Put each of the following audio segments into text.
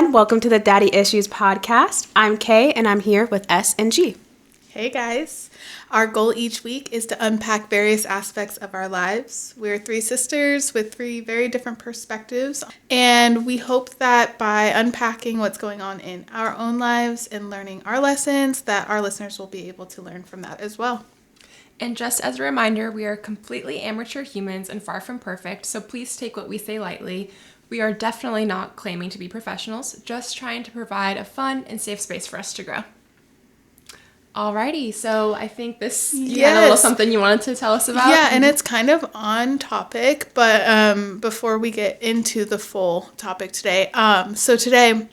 everyone. Welcome to the Daddy Issues podcast. I'm Kay, and I'm here with S and G. Hey, guys. Our goal each week is to unpack various aspects of our lives. We're three sisters with three very different perspectives, and we hope that by unpacking what's going on in our own lives and learning our lessons, that our listeners will be able to learn from that as well. And just as a reminder, we are completely amateur humans and far from perfect, so please take what we say lightly. We are definitely not claiming to be professionals, just trying to provide a fun and safe space for us to grow. Alrighty, so I think you had a little something you wanted to tell us about? Yeah, and it's kind of on topic, but before we get into the full topic today, so today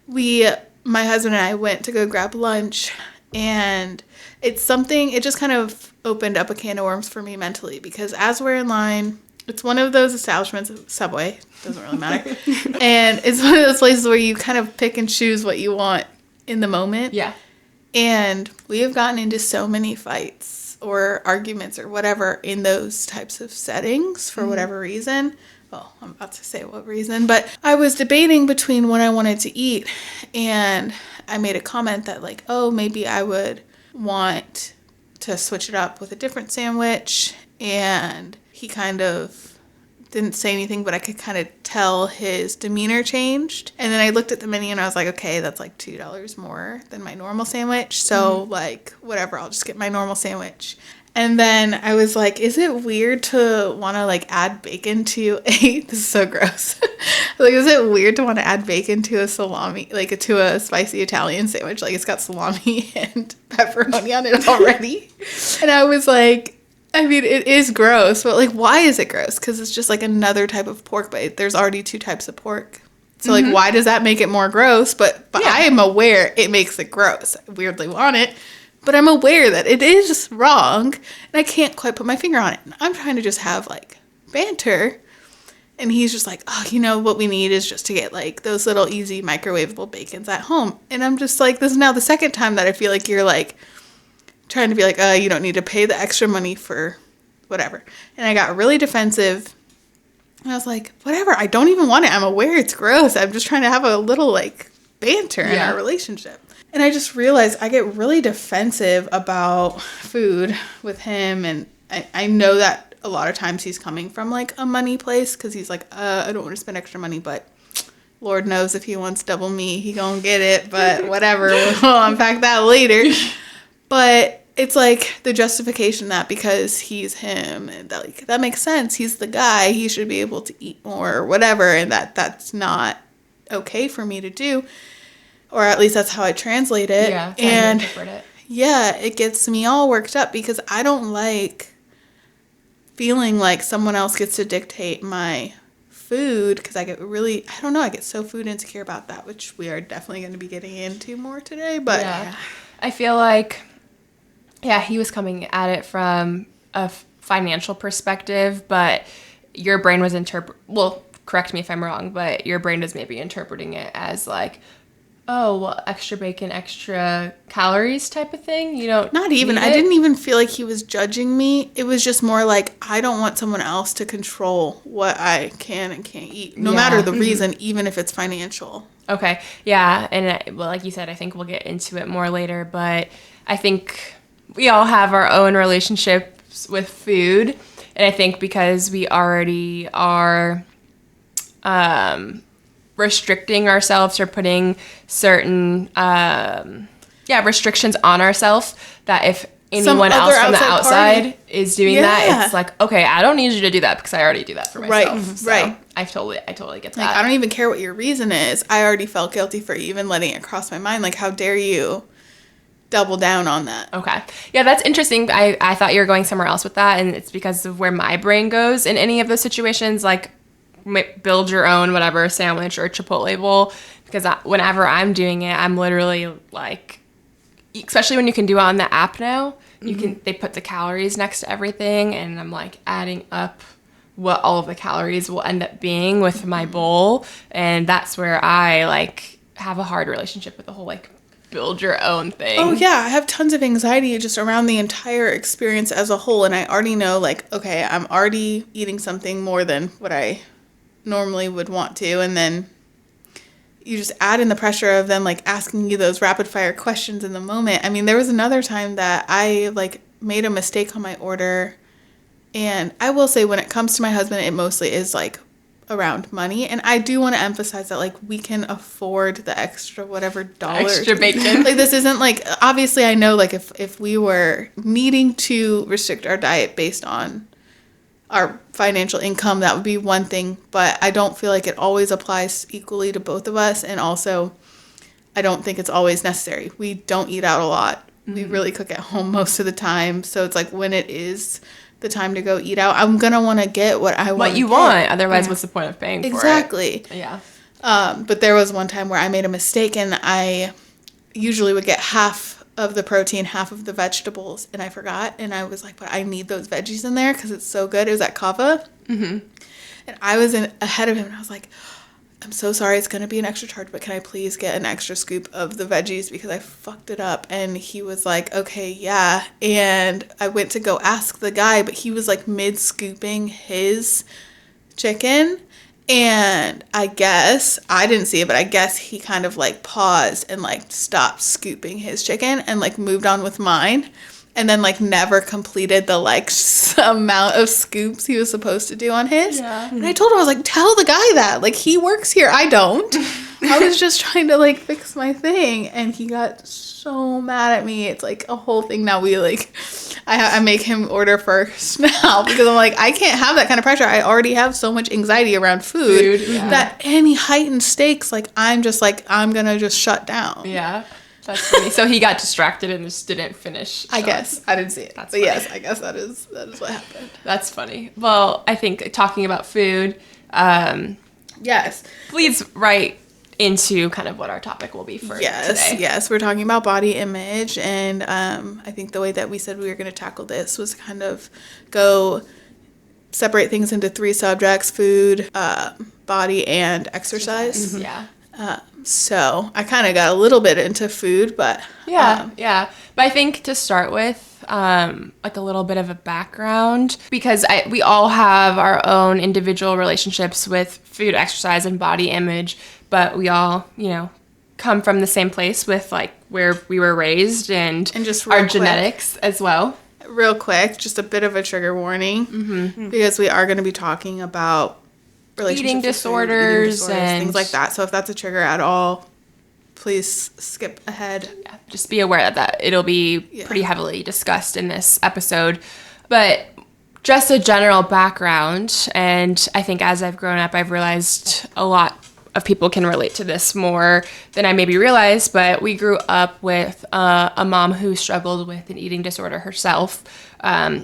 my husband and I went to go grab lunch, and it just kind of opened up a can of worms for me mentally, because as we're in line, it's one of those establishments, Subway, doesn't really matter, and it's one of those places where you kind of pick and choose what you want in the moment. Yeah. And we have gotten into so many fights or arguments or whatever in those types of settings for whatever reason. Well, I'm about to say what reason, but I was debating between what I wanted to eat, and I made a comment that like, oh, maybe I would want to switch it up with a different sandwich, and he kind of didn't say anything, but I could kind of tell his demeanor changed. And then I looked at the menu and I was like, okay, that's like $2 more than my normal sandwich. So like, whatever, I'll just get my normal sandwich. And then I was like, is it weird to want to like add bacon to this is so gross. Like, is it weird to want to add bacon to a salami, like to a spicy Italian sandwich? Like it's got salami and pepperoni on it already. And I was like, I mean, it is gross, but, like, why is it gross? Because it's just, like, another type of pork, but there's already two types of pork. So, like, why does that make it more gross? But yeah. I am aware it makes it gross. I weirdly want it, but I'm aware that it is wrong, and I can't quite put my finger on it. And I'm trying to just have, like, banter, and he's just like, oh, you know, what we need is just to get, like, those little easy microwavable bacons at home. And I'm just like, this is now the second time that I feel like you're, like, trying to be like, you don't need to pay the extra money for whatever. And I got really defensive. And I was like, whatever, I don't even want it. I'm aware it's gross. I'm just trying to have a little, like, banter in our relationship. And I just realized I get really defensive about food with him. And I know that a lot of times he's coming from, like, a money place. Because he's like, I don't want to spend extra money, but Lord knows if he wants double me, he gonna get it. But whatever, we'll unpack that later. But it's like the justification that because he's him, and that, like, that makes sense. He's the guy. He should be able to eat more or whatever, and that's not okay for me to do. Or at least that's how I translate it. Yeah, and interpret it. Yeah, it gets me all worked up because I don't like feeling like someone else gets to dictate my food, because I get I get so food insecure about that, which we are definitely going to be getting into more today. But yeah. I feel like, he was coming at it from a financial perspective, but your brain was correct me if I'm wrong, but your brain was maybe interpreting it as like, oh, well, extra bacon, extra calories type of thing. You don't Not even. I didn't even feel like he was judging me. It was just more like, I don't want someone else to control what I can and can't eat, no matter the reason, even if it's financial. Okay. Yeah. And like you said, I think we'll get into it more later, but I think we all have our own relationships with food. And I think because we already are restricting ourselves or putting certain restrictions on ourselves, that if anyone else from the outside is doing that, it's like, okay, I don't need you to do that because I already do that for myself. Right. I totally get that. Like, I don't even care what your reason is. I already felt guilty for even letting it cross my mind. Like, how dare you double down on that? Okay. Yeah, that's interesting. I thought you were going somewhere else with that, and it's because of where my brain goes in any of those situations, like build your own whatever sandwich or Chipotle bowl, because whenever I'm doing it, I'm literally like, especially when you can do it on the app now, they put the calories next to everything, and I'm like adding up what all of the calories will end up being with my bowl, and that's where I like have a hard relationship with the whole like build your own thing. Oh yeah, I have tons of anxiety just around the entire experience as a whole, and I already know like, okay, I'm already eating something more than what I normally would want to, and then you just add in the pressure of them, like, asking you those rapid fire questions in the moment. I mean, there was another time that I, like, made a mistake on my order. And I will say, when it comes to my husband, it mostly is, like, around money. And I do want to emphasize that, like, we can afford the extra whatever dollars. Extra bacon. Like, this isn't, like, obviously I know, like, if we were needing to restrict our diet based on our financial income, that would be one thing, but I don't feel like it always applies equally to both of us. And also, I don't think it's always necessary. We don't eat out a lot. We really cook at home most of the time. So it's like, when it is the time to go eat out, I'm gonna want to get what I want. What you want. Otherwise, what's the point of paying for it? Exactly. Yeah. But there was one time where I made a mistake, and I usually would get half of the protein, half of the vegetables, and I forgot. And I was like, but I need those veggies in there because it's so good. It was at Kava. And I was ahead of him, and I was like, I'm so sorry, it's going to be an extra charge, but can I please get an extra scoop of the veggies because I fucked it up? And he was like, okay, yeah. And I went to go ask the guy, but he was like mid-scooping his chicken. And I guess, I didn't see it, but I guess he kind of like paused and like stopped scooping his chicken and like moved on with mine. And then like never completed the like amount of scoops he was supposed to do on his. Yeah. And I told him, I was like, tell the guy that. Like, he works here. I don't. I was just trying to like fix my thing. And he got so mad at me. It's like a whole thing now. We like, I make him order first now because I'm like, I can't have that kind of pressure. I already have so much anxiety around food that any heightened stakes, like, I'm just like, I'm going to just shut down. Yeah. That's funny. So he got distracted and just didn't finish. I guess. I didn't see it. That's but funny. Yes, I guess that is what happened. That's funny. Well, I think talking about food Yes. leads right into kind of what our topic will be for today. Yes. We're talking about body image. And I think the way that we said we were going to tackle this was kind of go separate things into 3 subjects: food, body, and exercise. Yeah. So I kind of got a little bit into food, but Yeah. But I think to start with, like a little bit of a background, because we all have our own individual relationships with food, exercise, and body image, but we all, come from the same place with like where we were raised and just our real quick, genetics as well. Real quick, just a bit of a trigger warning, because we are going to be talking about Eating disorders and things like that. So if that's a trigger at all, please skip ahead. Yeah, just be aware that it'll be pretty heavily discussed in this episode. But just a general background, and I think as I've grown up, I've realized a lot of people can relate to this more than I maybe realized, but we grew up with a mom who struggled with an eating disorder herself,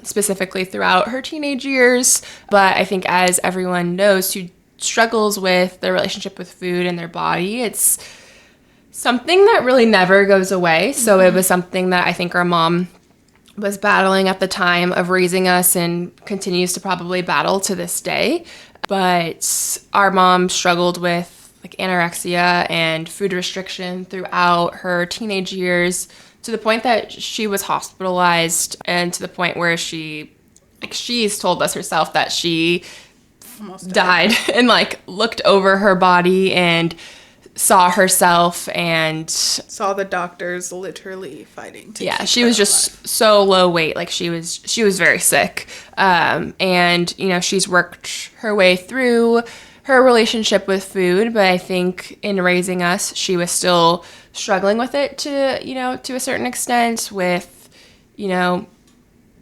specifically throughout her teenage years. But I think as everyone knows who struggles with their relationship with food and their body, it's something that really never goes away. So it was something that I think our mom was battling at the time of raising us and continues to probably battle to this day. But our mom struggled with like anorexia and food restriction throughout her teenage years, to the point that she was hospitalized, and to the point where she's told us herself that she almost died and like looked over her body and saw herself and saw the doctors literally fighting to keep she her was just alive. So low weight, like she was very sick, and she's worked her way through her relationship with food, but I think in raising us, she was still struggling with it to a certain extent, with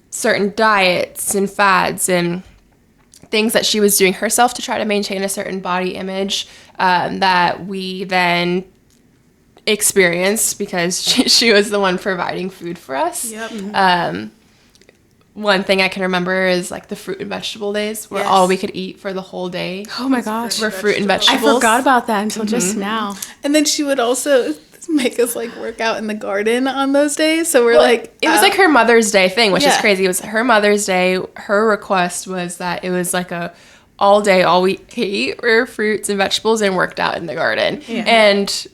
certain diets and fads and things that she was doing herself to try to maintain a certain body image, that we then experienced because she was the one providing food for us. Yep. One thing I can remember is like the fruit and vegetable days, where all we could eat for the whole day Oh my gosh. were fruit and I vegetables. forgot about that until just now. And then she would also make us like work out in the garden on those days. So we're like, It was like her Mother's Day thing, which is Yeah. crazy. It was her Mother's Day. Her request was that it was like a all day, all we ate were fruits and vegetables and worked out in the garden. Yeah. And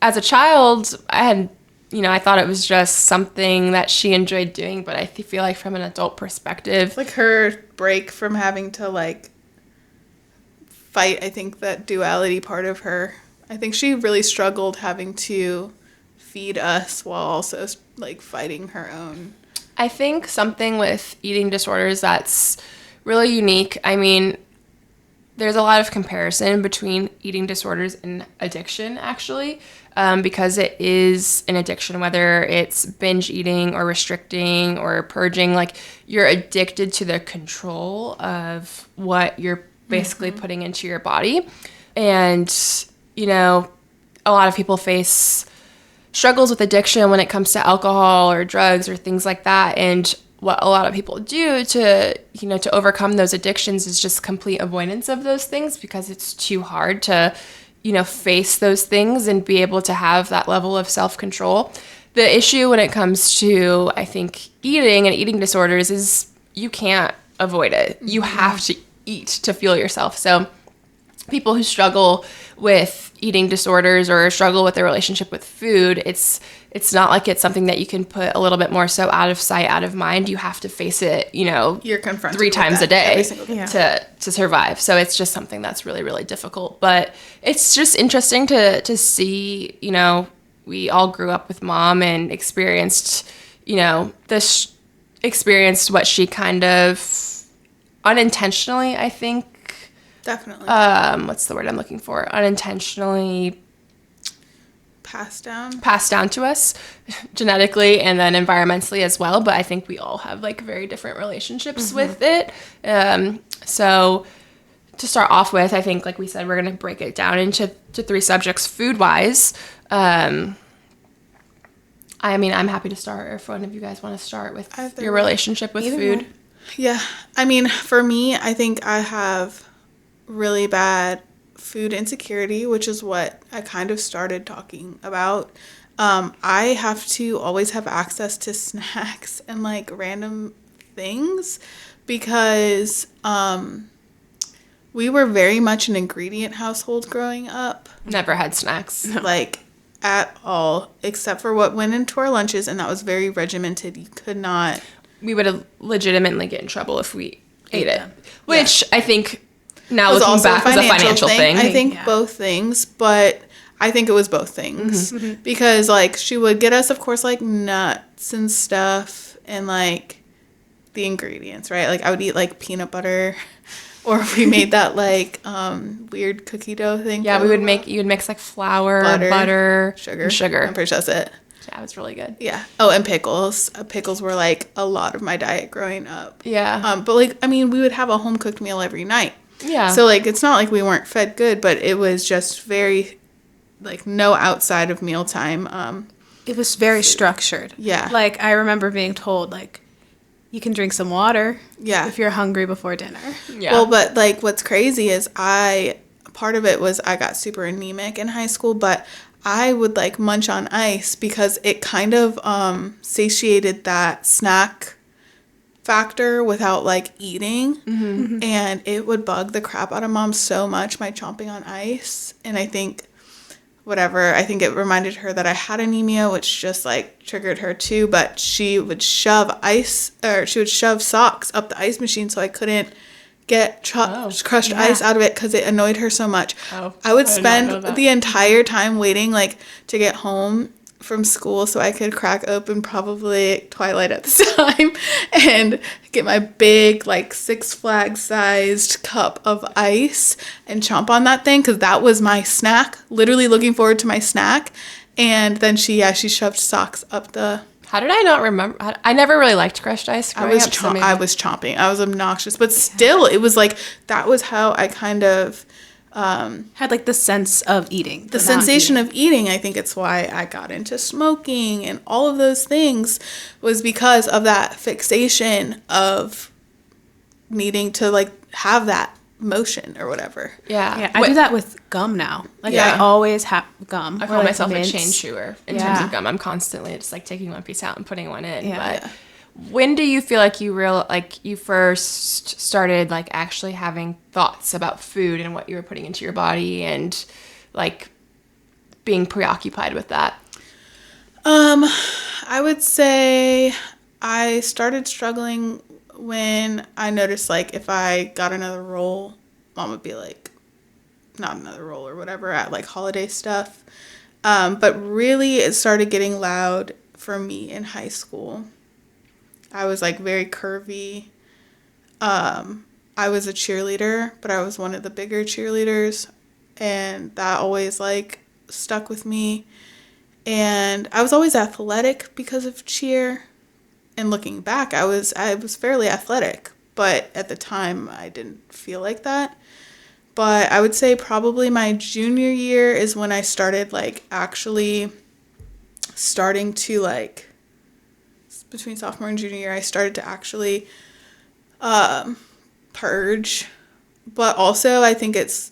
as a child, I thought it was just something that she enjoyed doing, but I feel like from an adult perspective, like her break from having to like fight, I think, that duality part of her I think she really struggled having to feed us while also like fighting her own. I think something with eating disorders that's really unique. I mean, there's a lot of comparison between eating disorders and addiction, actually, because it is an addiction, whether it's binge eating or restricting or purging. Like, you're addicted to the control of what you're basically putting into your body. And, you know, a lot of people face struggles with addiction when it comes to alcohol or drugs or things like that. And what a lot of people do to overcome those addictions is just complete avoidance of those things, because it's too hard to, face those things and be able to have that level of self-control. The issue when it comes to, I think, eating and eating disorders is you can't avoid it. You have to eat to fuel yourself. So people who struggle with eating disorders or struggle with their relationship with food, it's not like it's something that you can put a little bit more so out of sight, out of mind. You have to face it, you're confronted 3 times a day day. to survive. So it's just something that's really, really difficult. But it's just interesting to see, we all grew up with mom and experienced, experienced what she kind of unintentionally, I think, definitely. What's the word I'm looking for? Unintentionally passed down to us genetically and then environmentally as well. But I think we all have like very different relationships with it. So to start off with, I think, like we said, we're going to break it down into 3 subjects food wise. I'm happy to start, or if one of you guys want to start with your relationship with food. Yeah. I mean, for me, I think I have really bad food insecurity, which is what I kind of started talking about. I have to always have access to snacks and like random things because we were very much an ingredient household growing up. Never had snacks. Like at all, except for what went into our lunches, and that was very regimented. You could not. We would legitimately get in trouble if we ate it, which I think now looking back was a financial thing. I think both things, but I think it was both things because like she would get us, of course, like nuts and stuff and like the ingredients, right? Like I would eat like peanut butter, or we made that like weird cookie dough thing. Yeah, you would mix like flour, butter, sugar. And sugar. I'm pretty sure that's it. Yeah, it was really good. Yeah. Oh, and pickles. Pickles were like a lot of my diet growing up. Yeah. But like, I mean, we would have a home cooked meal every night. Yeah. So like, it's not like we weren't fed good, but it was just very, like, no outside of mealtime. It was very structured. Yeah. Like I remember being told like, you can drink some water. Yeah. If you're hungry before dinner. Yeah. Well, but like, what's crazy is part of it was I got super anemic in high school, but I would like munch on ice because it kind of satiated that snack factor without like eating. And it would bug the crap out of mom so much, my chomping on ice. And I think it reminded her that I had anemia, which just like triggered her too. But she would shove socks up the ice machine so I couldn't get crushed ice out of it because it annoyed her so much. I would spend the entire time waiting like to get home from school so I could crack open probably Twilight at the time and get my big like Six Flags sized cup of ice and chomp on that thing because that was my snack, literally looking forward to my snack. And then she shoved socks up the... How did I not remember? I never really liked crushed ice. I was chomping. I was obnoxious. But still, it was like, that was how I kind of... had like the sense of eating. The sensation of eating. I think it's why I got into smoking and all of those things was because of that fixation of needing to like have that motion or whatever. Yeah. I do that with gum now. Like I always have gum. I call myself a chain chewer in terms of gum. I'm constantly just like taking one piece out and putting one in. Yeah. But when do you feel like you first started like actually having thoughts about food and what you were putting into your body and like being preoccupied with that? I would say I started struggling when I noticed like if I got another roll, mom would be like, not another role or whatever at like holiday stuff. But really it started getting loud for me in high school. I was like very curvy. I was a cheerleader, but I was one of the bigger cheerleaders, and that always like stuck with me. And I was always athletic because of cheer. And looking back, I was fairly athletic, but at the time I didn't feel like that. But I would say probably my junior year is when I started like actually starting to like, between sophomore and junior year, I started to actually purge. But also I think it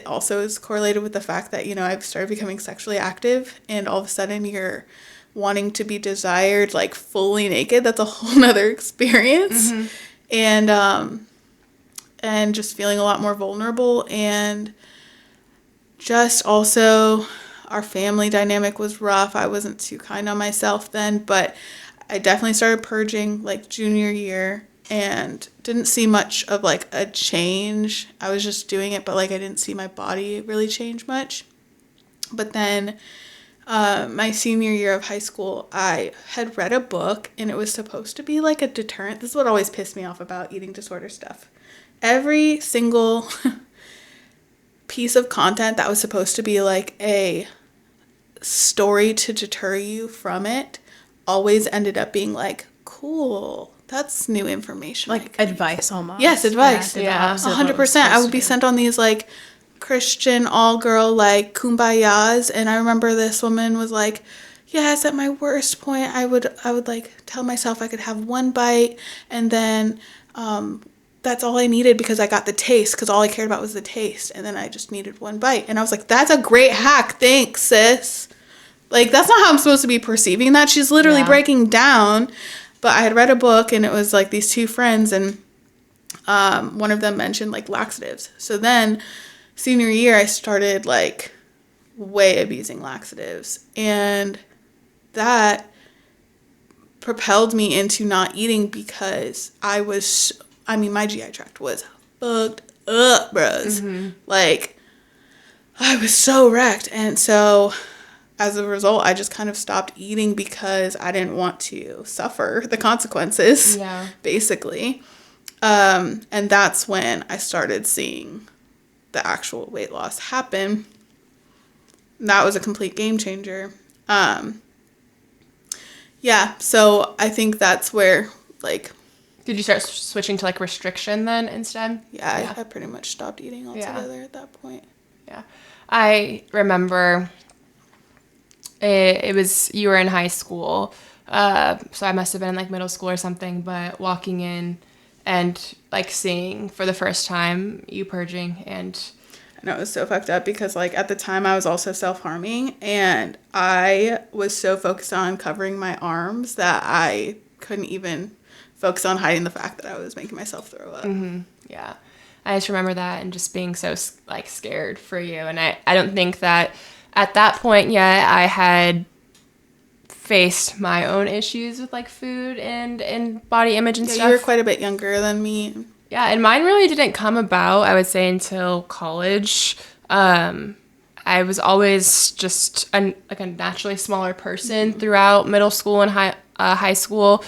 also is correlated with the fact that, you know, I've started becoming sexually active, and all of a sudden you're wanting to be desired like fully naked. That's a whole nother experience. And just feeling a lot more vulnerable, and just also our family dynamic was rough. I wasn't too kind on myself then, but I definitely started purging like junior year and didn't see much of like a change. I was just doing it, but like I didn't see my body really change much. But then my senior year of high school, I had read a book, and it was supposed to be like a deterrent. This is what always pissed me off about eating disorder stuff. Every single piece of content that was supposed to be like a story to deter you from it always ended up being like, cool, that's new information. Like advice almost. Yes, advice. Yeah. 100%. I would be sent on these like Christian all-girl like kumbayas, and I remember this woman was like, yes, at my worst point I would like tell myself I could have one bite, and then that's all I needed because I got the taste, because all I cared about was the taste, and then I just needed one bite. And I was like, that's a great hack, thanks, sis. Like, that's not how I'm supposed to be perceiving that. She's literally breaking down. But I had read a book, and it was like these two friends, and one of them mentioned like laxatives. So then senior year I started like way abusing laxatives, and that propelled me into not eating because my GI tract was fucked up, bros. Like, I was so wrecked. And so as a result, I just kind of stopped eating because I didn't want to suffer the consequences, basically. And that's when I started seeing the actual weight loss happen. That was a complete game changer. So I think that's where, like... Did you start switching to like restriction then instead? Yeah. I pretty much stopped eating altogether at that point. Yeah. I remember it was, you were in high school, so I must have been in like middle school or something, but walking in and like seeing for the first time you purging, and... I know, it was so fucked up because like at the time I was also self-harming, and I was so focused on covering my arms that I couldn't even focus on hiding the fact that I was making myself throw up. Yeah. I just remember that and just being so like scared for you. And I don't think that at that point yet I had faced my own issues with like food and body image and stuff. You were quite a bit younger than me. Yeah, and mine really didn't come about, I would say, until college. I was always just a naturally smaller person throughout middle school and high school.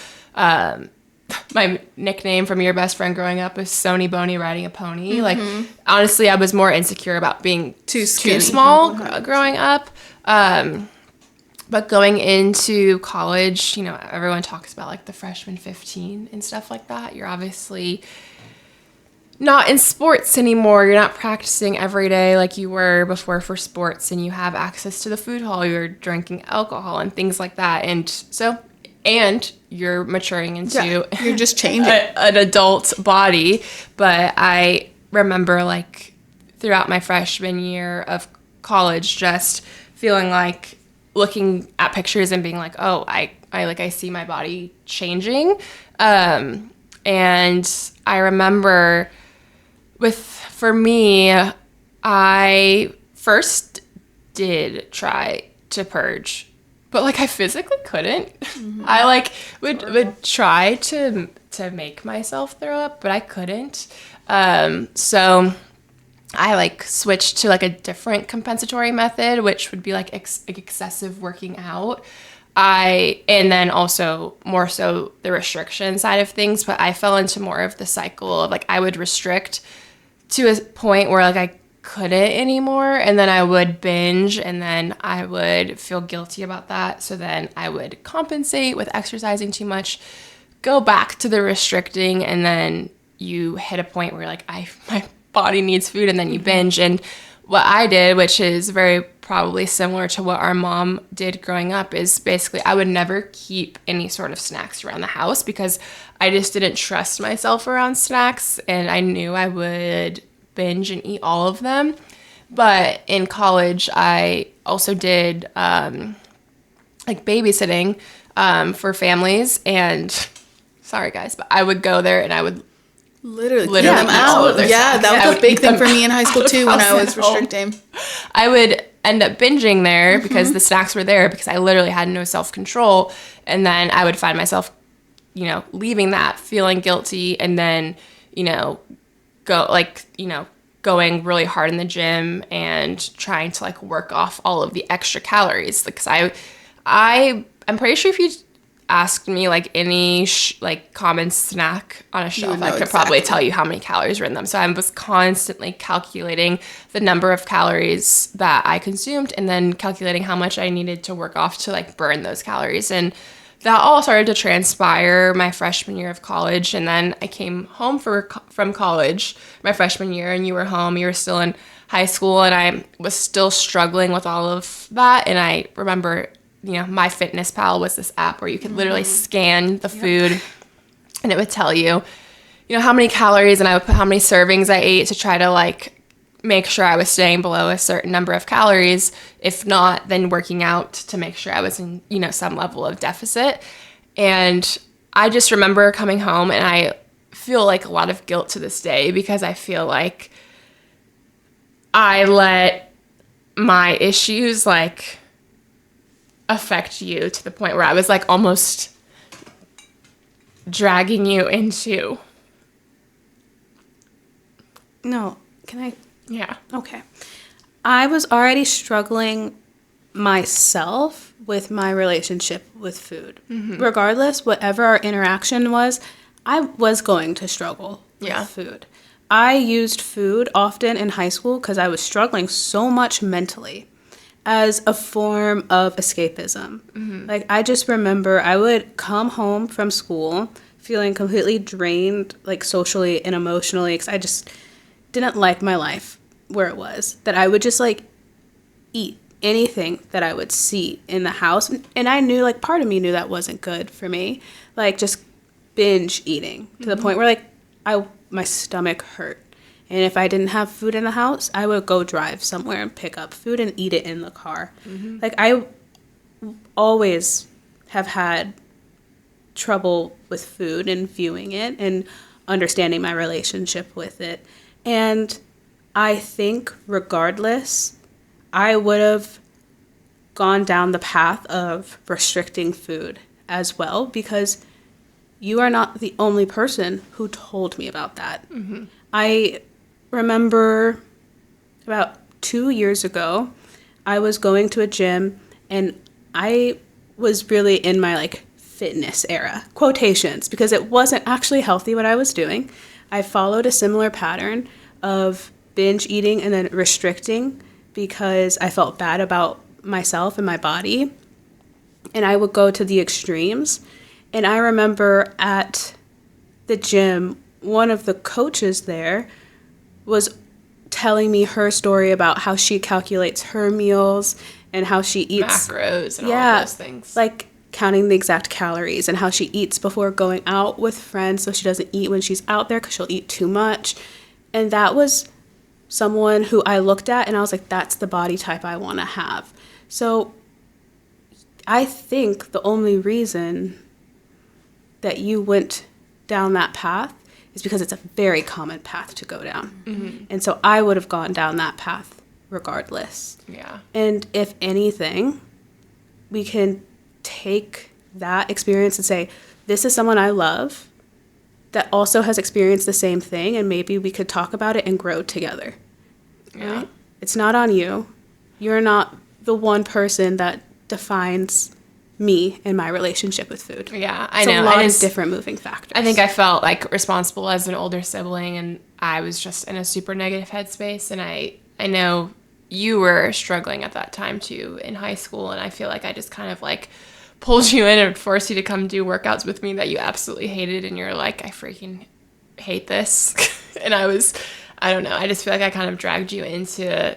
My nickname from your best friend growing up was Sony Boney riding a pony. Like, honestly, I was more insecure about being too small growing up. But going into college, you know, everyone talks about like the freshman 15 and stuff like that. You're obviously not in sports anymore. You're not practicing every day like you were before for sports, and you have access to the food hall. You're drinking alcohol and things like that. And you're maturing into you're just changing an adult body. But I remember like throughout my freshman year of college just feeling like looking at pictures and being like, oh, I see my body changing. And I remember for me, I first did try to purge, but like I physically couldn't. I like would try to make myself throw up, but I couldn't. So I like switched to like a different compensatory method, which would be like excessive working out. And then also more so the restriction side of things, but I fell into more of the cycle of like I would restrict to a point where like I couldn't anymore, and then I would binge, and then I would feel guilty about that. So then I would compensate with exercising too much, go back to the restricting, and then you hit a point where like my body needs food, and then you binge. And what I did, which is very probably similar to what our mom did growing up, is basically I would never keep any sort of snacks around the house because I just didn't trust myself around snacks, and I knew I would binge and eat all of them. But in college, I also did like babysitting for families, and sorry guys, but I would go there and I would literally them out. Yeah, that was a big thing for me in high school too when I was restricting. I would end up binging there because the snacks were there because I literally had no self-control, and then I would find myself, leaving that, feeling guilty, and then, going really hard in the gym and trying to like work off all of the extra calories. Because I'm pretty sure if you asked me like any common snack on a shelf, I could probably tell you how many calories were in them. So I was constantly calculating the number of calories that I consumed and then calculating how much I needed to work off to like burn those calories. And that all started to transpire my freshman year of college. And then I came home from college my freshman year, and you were home, you were still in high school, and I was still struggling with all of that. And I remember MyFitnessPal was this app where you could literally scan the food, and it would tell you, how many calories, and I would put how many servings I ate to try to like make sure I was staying below a certain number of calories. If not, then working out to make sure I was in, some level of deficit. And I just remember coming home, and I feel like a lot of guilt to this day because I feel like I let my issues like affect you to the point where I was like almost dragging you into. No, can I? Yeah. Okay. I was already struggling myself with my relationship with food. Regardless, whatever our interaction was, I was going to struggle with food. I used food often in high school because I was struggling so much mentally as a form of escapism. Like, I just remember I would come home from school feeling completely drained, like socially and emotionally, because I just didn't like my life where it was, that I would just like eat anything that I would see in the house. And I knew, like, part of me knew that wasn't good for me, like just binge eating to the point where like my stomach hurt. And if I didn't have food in the house, I would go drive somewhere and pick up food and eat it in the car. Like, I always have had trouble with food and viewing it and understanding my relationship with it. And I think regardless, I would have gone down the path of restricting food as well, because you are not the only person who told me about that. I remember about 2 years ago, I was going to a gym, and I was really in my like fitness era, quotations, because it wasn't actually healthy what I was doing. I followed a similar pattern of binge eating and then restricting because I felt bad about myself and my body. And I would go to the extremes. And I remember at the gym, one of the coaches there was telling me her story about how she calculates her meals and how she eats macros and all of those things. Like counting the exact calories, and how she eats before going out with friends so she doesn't eat when she's out there because she'll eat too much. And that was someone who I looked at and I was like, that's the body type I want to have. So I think the only reason that you went down that path is because it's a very common path to go down. And so I would have gone down that path regardless. Yeah. And if anything, we can take that experience and say, this is someone I love that also has experienced the same thing, and maybe we could talk about it and grow together. Yeah. Right? It's not on you. You're not the one person that defines me and my relationship with food. Yeah, I It's know. a lot And of different moving factors. I think I felt like responsible as an older sibling, and I was just in a super negative headspace. And I know you were struggling at that time too in high school, and I feel like I just kind of like pulled you in and forced you to come do workouts with me that you absolutely hated, and you're like, I freaking hate this. And I don't know, I just feel like I kind of dragged you into,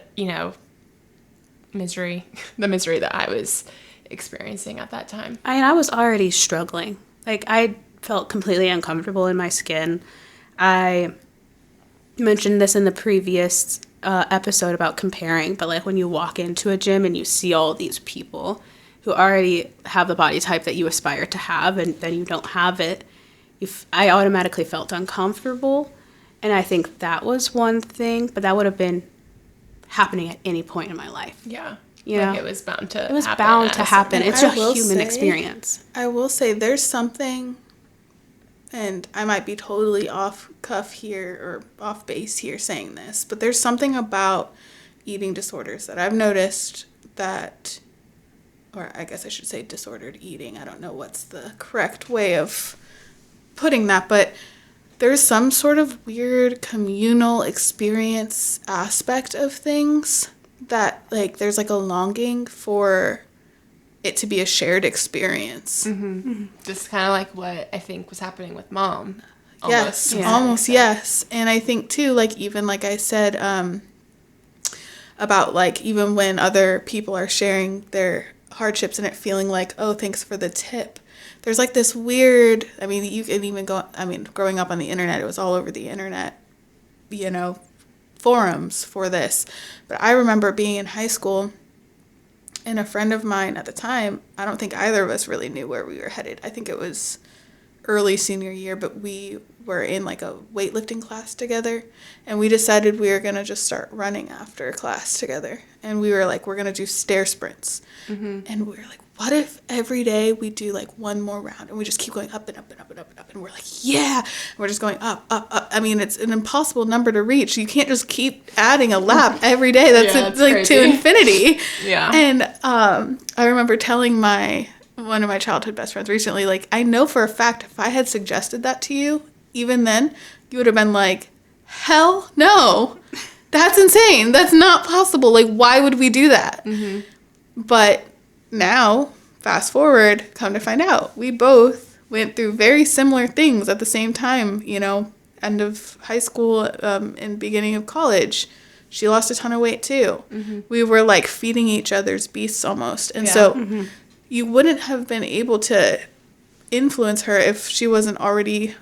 misery, the misery that I was experiencing at that time. I was already struggling. Like, I felt completely uncomfortable in my skin. I mentioned this in the previous episode about comparing, but like when you walk into a gym and you see all these people who already have the body type that you aspire to have, and then you don't have it, I automatically felt uncomfortable. And I think that was one thing, but that would have been happening at any point in my life. Yeah. You know? It was bound to happen. It was bound to happen. It's a human experience. I will say there's something, and I might be totally off cuff here or off base here saying this, but there's something about eating disorders that I've noticed that, or I guess I should say disordered eating. I don't know what's the correct way of putting that, but there's some sort of weird communal experience aspect of things that, like, there's like a longing for it to be a shared experience. Mm-hmm. Just kind of like what I think was happening with Mom. Yes, almost, yes. And I think too, like, even like I said, about like even when other people are sharing their hardships and it feeling like, oh, thanks for the tip. There's like this weird, I mean, you can even growing up on the internet, it was all over the internet, forums for this. But I remember being in high school, and a friend of mine at the time, I don't think either of us really knew where we were headed. I think it was early senior year, but we were in like a weightlifting class together, and we decided we were going to just start running after class together. And we were like, we're going to do stair sprints. Mm-hmm. And we were like, what if every day we do like one more round and we just keep going up and up and up and up and up, and we're like, yeah, and we're just going up, up, up. I mean, it's an impossible number to reach. You can't just keep adding a lap every day. That's like crazy. To infinity. Yeah. And I remember telling one of my childhood best friends recently, like, I know for a fact if I had suggested that to you, even then, you would have been like, hell no, that's insane. That's not possible. Like, why would we do that? Mm-hmm. But now, fast forward, come to find out, we both went through very similar things at the same time, end of high school and beginning of college. She lost a ton of weight too. Mm-hmm. We were like feeding each other's beasts almost. And so you wouldn't have been able to influence her if she wasn't already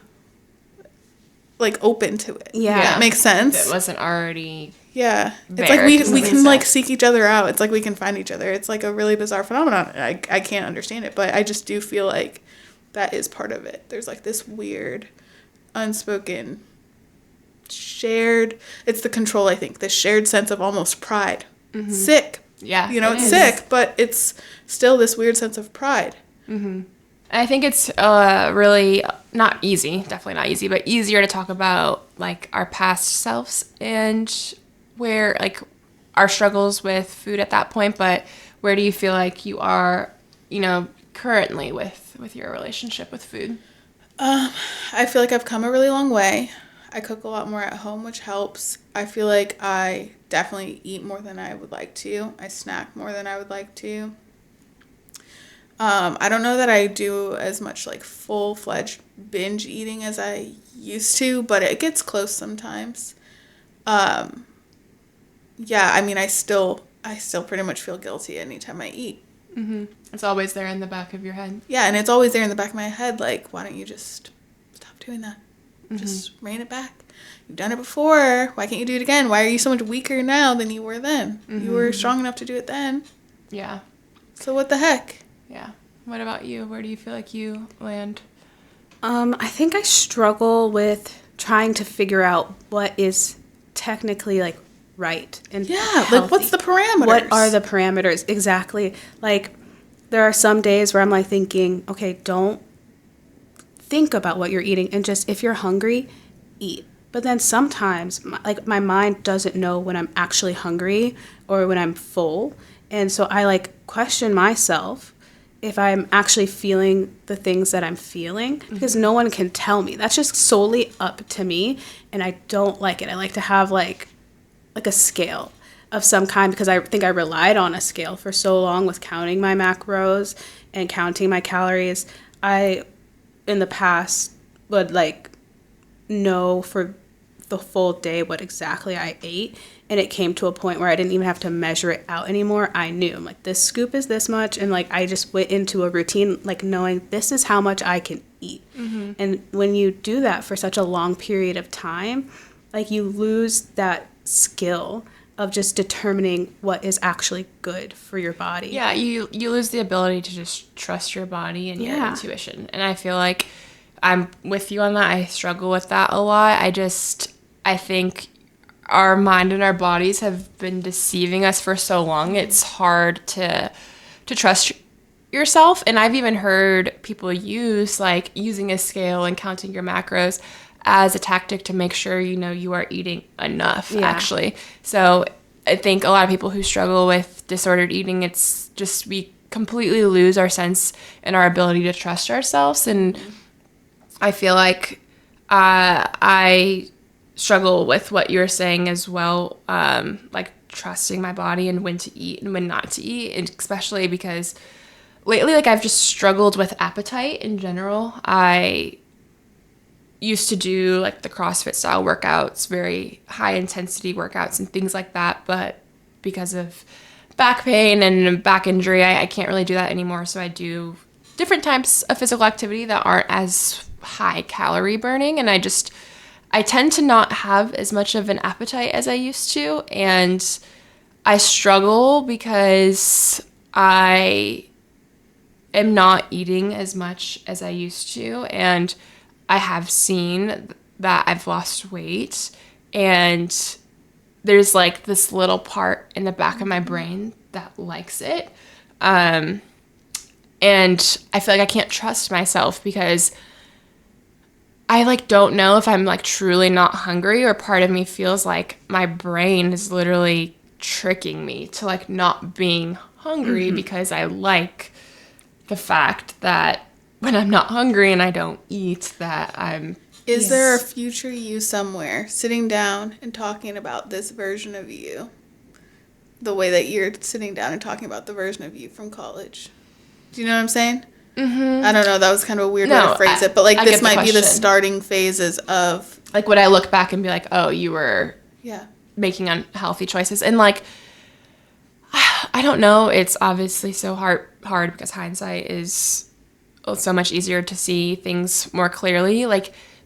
like open to it. Yeah. That makes sense. It wasn't already... Yeah. It's like we can like seek each other out. It's like we can find each other. It's like a really bizarre phenomenon. I can't understand it, but I just do feel like that is part of it. There's like this weird, unspoken, shared, it's the control, I think, the shared sense of almost pride. Mm-hmm. Sick. Yeah. It's sick, but it's still this weird sense of pride. Mm-hmm. I think it's really not easy, definitely not easy, but easier to talk about like our past selves and where like our struggles with food at that point. But where do you feel like you are, currently with your relationship with food? I feel like I've come a really long way. I cook a lot more at home, which helps. I feel like I definitely eat more than I would like to. I snack more than I would like to. I don't know that I do as much like full-fledged binge eating as I used to, but it gets close sometimes. Yeah, I mean, I still pretty much feel guilty anytime I eat. Mm-hmm. It's always there in the back of your head. Yeah, and it's always there in the back of my head. Like, why don't you just stop doing that? Mm-hmm. Just rein it back. You've done it before. Why can't you do it again? Why are you so much weaker now than you were then? Mm-hmm. You were strong enough to do it then. Yeah. So what the heck? Yeah. What about you? Where do you feel like you land? I think I struggle with trying to figure out what is technically like right and healthy. Like what's the parameters? What are the parameters exactly? Like there are some days where I'm like thinking, okay, don't think about what you're eating and just if you're hungry, eat But then sometimes, my mind doesn't know when I'm actually hungry or when I'm full. And so I, question myself if I'm actually feeling the things that I'm feeling, because no one can tell me. That's just solely up to me, and I don't like it. I like to have, like a scale of some kind, because I think I relied on a scale for so long with counting my macros and counting my calories. I, in the past, would, know for the full day what exactly I ate, and it came to a point where I didn't even have to measure it out anymore. I knew, I'm like, this scoop is this much, and I just went into a routine knowing this is how much I can eat. And when you do that for such a long period of time, you lose that skill of just determining what is actually good for your body. Yeah, you lose the ability to just trust your body and your intuition. And I feel like I'm with you on that. I struggle with that a lot. I think our mind and our bodies have been deceiving us for so long. It's hard to trust yourself. And I've even heard people use using a scale and counting your macros as a tactic to make sure you are eating enough, actually. So I think a lot of people who struggle with disordered eating, it's just we completely lose our sense and our ability to trust ourselves. And I feel like I struggle with what you're saying as well, trusting my body and when to eat and when not to eat, and especially because lately, I've just struggled with appetite in general. I used to do the CrossFit style workouts, very high intensity workouts and things like that, but because of back pain and back injury, I can't really do that anymore. So I do different types of physical activity that aren't as high calorie burning, and I tend to not have as much of an appetite as I used to, and I struggle because I am not eating as much as I used to, and I have seen that I've lost weight, and there's this little part in the back of my brain that likes it. And I feel like I can't trust myself because I don't know if I'm truly not hungry, or part of me feels like my brain is literally tricking me to not being hungry because I like the fact that when I'm not hungry and I don't eat that I'm... Is there a future you somewhere sitting down and talking about this version of you the way that you're sitting down and talking about the version of you from college? Do you know what I'm saying? Mm-hmm. I don't know. That was kind of a weird way to phrase it. But this might be the starting phases of... would I look back and be like, oh, you were making unhealthy choices? And I don't know. It's obviously so hard because hindsight is so much easier to see things more clearly.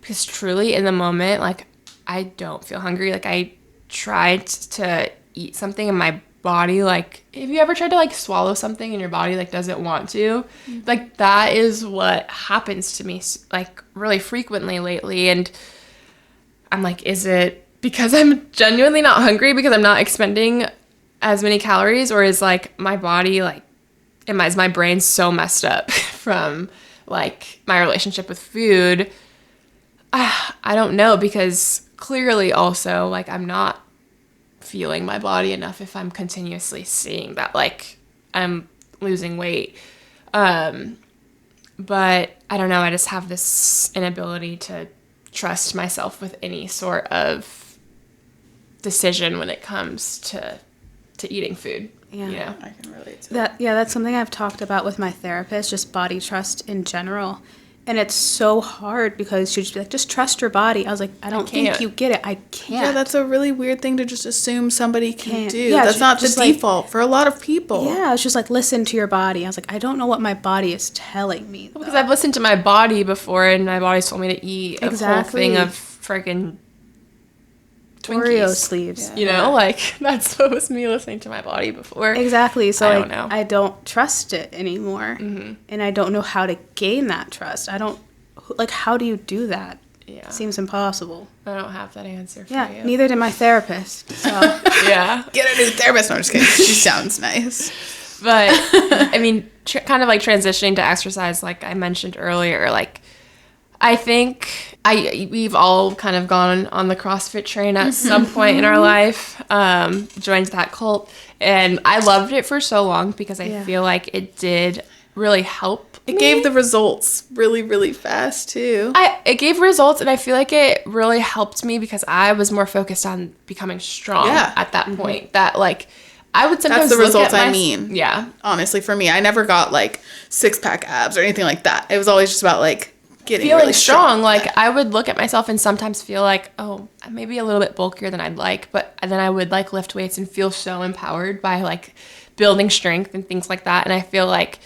Because truly in the moment, I don't feel hungry. I tried to eat something and my body, have you ever tried to swallow something and your body doesn't want to? That is what happens to me really frequently lately. And I'm is it because I'm genuinely not hungry because I'm not expending as many calories, or is my body is my brain so messed up from my relationship with food? I don't know, because clearly also I'm not feeling my body enough if I'm continuously seeing that I'm losing weight. But I don't know, I just have this inability to trust myself with any sort of decision when it comes to eating food. Yeah. I can relate to that. Yeah, that's something I've talked about with my therapist, just body trust in general. And it's so hard because she'd just be just trust your body. I was I don't think you get it. I can't. Yeah, that's a really weird thing to just assume somebody can do. Yeah, that's not the default for a lot of people. Yeah, it's just listen to your body. I was I don't know what my body is telling me. Because I've listened to my body before, and my body's told me to eat a whole thing of freaking Oreo sleeves. That's what was me listening to my body before. Exactly. So I don't know. I don't trust it anymore. Mm-hmm. And I don't know how to gain that trust. I don't, how do you do that? Yeah. It seems impossible. I don't have that answer for you. Yeah, neither did my therapist. So. Yeah. Get a new therapist. No, I'm just kidding. She sounds nice. But, kind of transitioning to exercise, I mentioned earlier, I think we've all kind of gone on the CrossFit train at some point in our life, joined that cult, and I loved it for so long because I feel like it did really help. It gave the results really, really fast too. It gave results, and I feel like it really helped me because I was more focused on becoming strong at that point. That like I would sometimes that's the look results at I mean. Yeah, honestly, for me, I never got like 6-pack abs or anything like that. It was always just about like getting feeling really strong. Like I would look at myself and sometimes feel like, oh, I may be a little bit bulkier than I'd like, but then I would like lift weights and feel so empowered by like building strength and things like that. And I feel like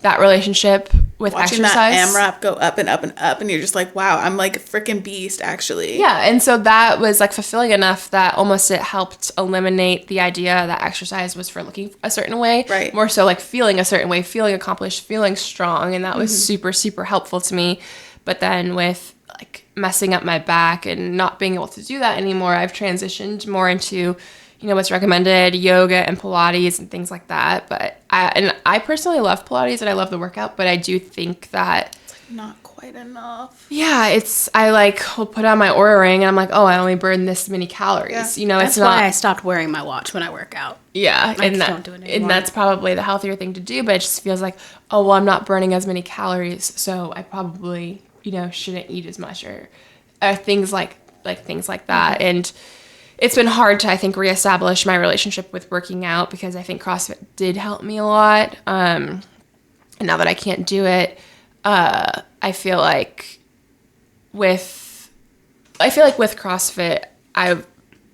that relationship with watching exercise, that AMRAP go up and up and up, and you're just like, wow, I'm like a freaking beast, actually. Yeah, and so that was like fulfilling enough that almost it helped eliminate the idea that exercise was for looking a certain way, right? More so like feeling a certain way, feeling accomplished, feeling strong, and that was super, super helpful to me. But then with like messing up my back and not being able to do that anymore, I've transitioned more into, you know, what's recommended, yoga and Pilates and things like that. But I personally love Pilates and I love the workout, but I do think that it's not quite enough. Yeah, I like will put on my Oura ring and I'm like, oh, I only burn this many calories. Yeah. You know, that's it's not. why I stopped wearing my watch when I work out. Yeah, I just don't do it anymore. And that's probably the healthier thing to do. But it just feels like, oh, well, I'm not burning as many calories, so I probably, you know, shouldn't eat as much or things like things like that. And it's been hard to, I think, reestablish my relationship with working out because I think CrossFit did help me a lot. And now that I can't do it, I feel like with CrossFit, I